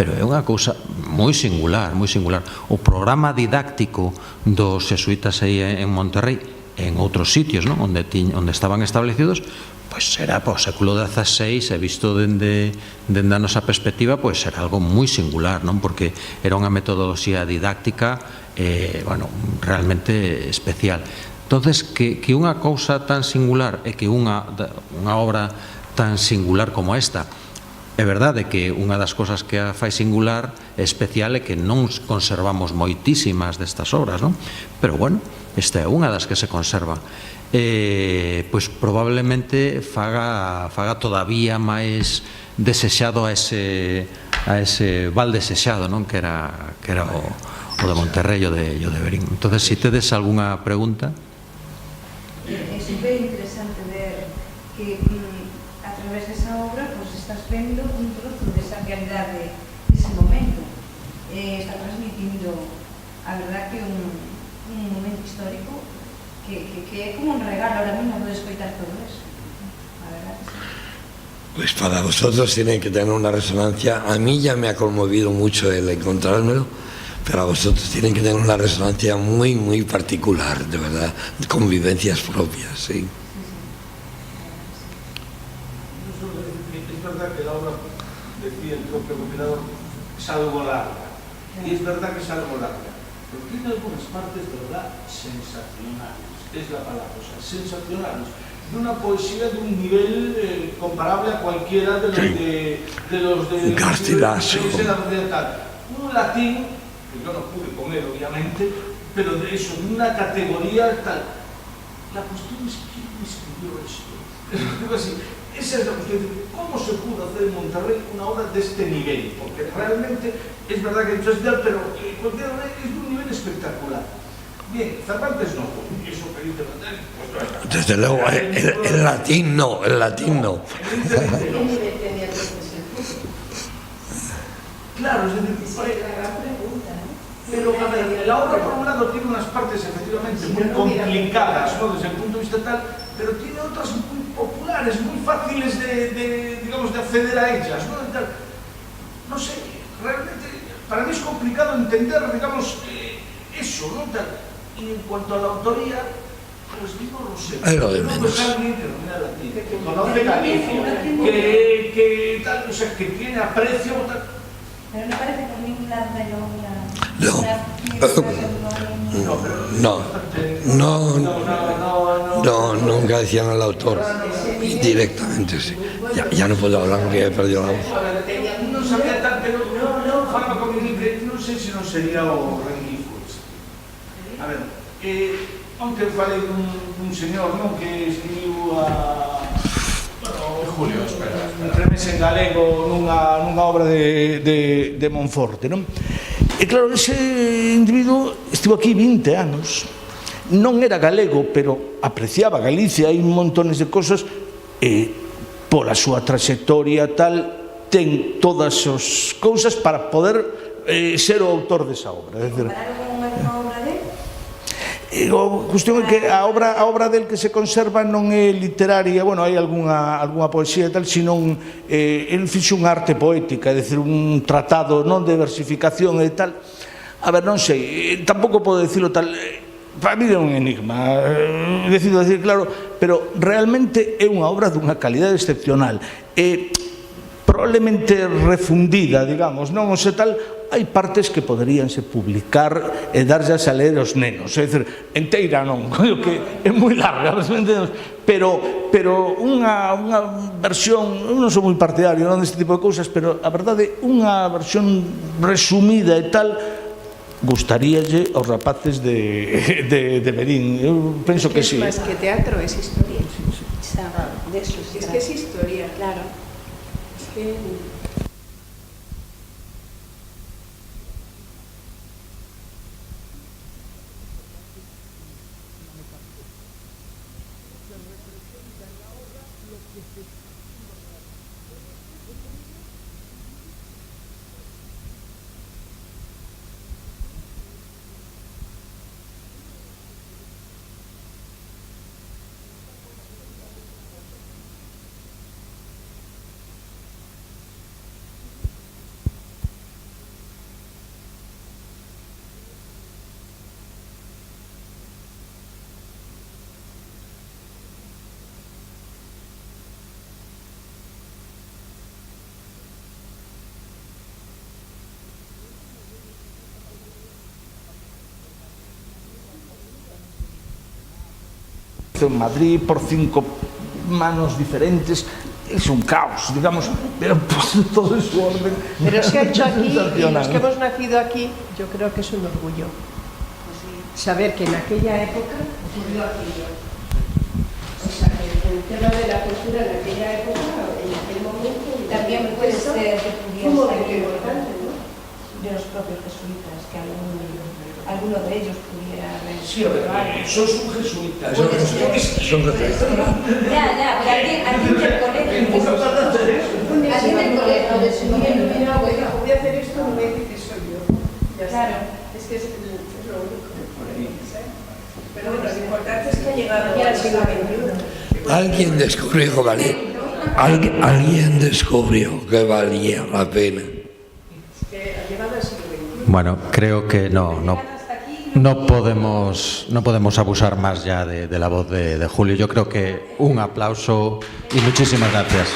[SPEAKER 1] pero é unha cousa moi singular, moi singular. O programa didáctico dos xesuítas aí en Monterrey, en outros sitios, non, onde estaban establecidos, pois era o século XVI, e visto dende a nosa perspectiva, pois era algo moi singular, non? Porque era unha metodoloxía didáctica bueno, realmente especial. Entonces, que unha cousa tan singular e que unha obra tan singular como esta, é verdade que unha das cousas que a fai singular e especial é que non conservamos moitísimas destas obras, non? Pero bueno, esta é unha das que se conserva. Pois probablemente faga todavía máis desexado a ese val desexado, non, que era o de Monterrey e o de Verín. Entonces, se tedes algunha pregunta.
[SPEAKER 3] É super interesante ver que a través desa obra pues estás vendo un trozo desa realidade dese momento. Está transmitindo a verdad que un momento histórico que é como un regalo ahora mismo poder escoitar todo eso. A verdad que sí.
[SPEAKER 2] Pues para vosotros tiene que tener una resonancia. A mí ya me ha conmovido mucho el encontrármelo, pero a vosotros tienen que tener una resonancia muy, muy particular, de verdad, de convivencias propias, sí.
[SPEAKER 4] Es verdad que la obra, decía el propio compilador, es algo larga, y es verdad que es algo larga, pero tiene algunas partes de verdad sensacionales, es la palabra, o sea, sensacionales, de una poesía de un nivel comparable a cualquiera de los de
[SPEAKER 2] Garcilaso.
[SPEAKER 4] Un latín, que yo no pude comer obviamente, pero de eso, de una categoría tal. La cuestión es quién escribió esto. Digo así, esa es la cuestión, ¿cómo se pudo hacer en Monterrey una obra de este nivel? Porque realmente es verdad que esto es ideal, pero cualquier obra es de un nivel espectacular. Bien, Cervantes no, eso que dice Cervantes, pues
[SPEAKER 2] desde luego, el latín no.
[SPEAKER 4] Claro, es decir, pero a ver, la obra por un lado tiene unas partes efectivamente muy complicadas, ¿no?, desde el punto de vista tal, pero tiene otras muy populares, muy fáciles digamos, de acceder a ellas, ¿no? No sé, realmente para mí es complicado entender, digamos, eso, ¿no? Y en cuanto a la autoría, pues no lo sé.
[SPEAKER 2] Es lo de menos.
[SPEAKER 4] Es alguien que domina latín, que conoce Galicia, que tal, o sea, que tiene aprecio, tal.
[SPEAKER 3] Pero no parece por ningún lado
[SPEAKER 2] No, nunca decían al autor directamente, sí. Ya no puedo hablar porque he perdido la voz.
[SPEAKER 4] Non sabía tal, pero falaba con mi libre, non sei se non sería o Rengifo. A ver, onte falei dun señor, non, que escribiu Julio, espera. Remes en galego nunha obra de Monforte, non? E claro, ese individuo estivo aquí 20 anos. Non era galego, pero apreciaba Galicia, hai montones de cosas, e pola súa trayectoria tal, ten todas as cousas para poder ser o autor desa obra. É dicir, a cuestión é que a obra del que se conserva non é literaria, bueno, hai algunha poesía e tal, senón el fixo unha arte poética, é dicir, un tratado non de versificación e tal. A ver, non sei, tampouco podo dicilo tal, para mí é un enigma, decido decir claro, pero realmente é unha obra dunha calidade excepcional, probablemente refundida, digamos, non? O sea, tal, hai partes que poderíanse publicar e darllas a ler aos nenos, é dicir, enteira non, que é moi larga, pero unha versión, eu non sou moi partidario deste tipo de cousas, pero a verdade, unha versión resumida e tal, gustaríalle aos rapaces de Verín. Eu penso que sí.
[SPEAKER 5] Es máis que teatro, es historia.
[SPEAKER 3] De eso se
[SPEAKER 5] Es que es historia.
[SPEAKER 3] Claro.
[SPEAKER 5] Es que...
[SPEAKER 4] en Madrid por 5 manos diferentes, es un caos, digamos, pero pues, todo en su orden.
[SPEAKER 5] Pero se ha hecho aquí, y
[SPEAKER 4] sensacional.
[SPEAKER 5] los que hemos nacido aquí, yo creo que es un orgullo. Saber que en aquella época ocurrió aquello. O sea, que el tema de la cultura en aquella época, en aquel momento,
[SPEAKER 3] También puede ser que
[SPEAKER 5] fue un momento
[SPEAKER 3] pudiera
[SPEAKER 5] importante, ¿no?
[SPEAKER 3] de los propios jesuitas, que alguno de ellos pudiera haber.
[SPEAKER 4] Sí, a ver, sos un jesuita.
[SPEAKER 2] Son jesuitas.
[SPEAKER 3] Ya, pero alguien del colegio.
[SPEAKER 5] Alguien del colegio decidiendo, mira, voy a hacer esto, no me dice que soy yo. Ya está.
[SPEAKER 3] Claro.
[SPEAKER 5] Es que es lo único que podemos hacer. Pero bueno, lo importante es que ha llegado aquí al siglo XXI.
[SPEAKER 2] Alguien descubrió que valía. Alguien descubrió que valía la pena.
[SPEAKER 5] Que ha llegado al siglo XXI.
[SPEAKER 1] Bueno, creo que no podemos abusar más ya de la voz de Julio. Yo creo que un aplauso y muchísimas gracias.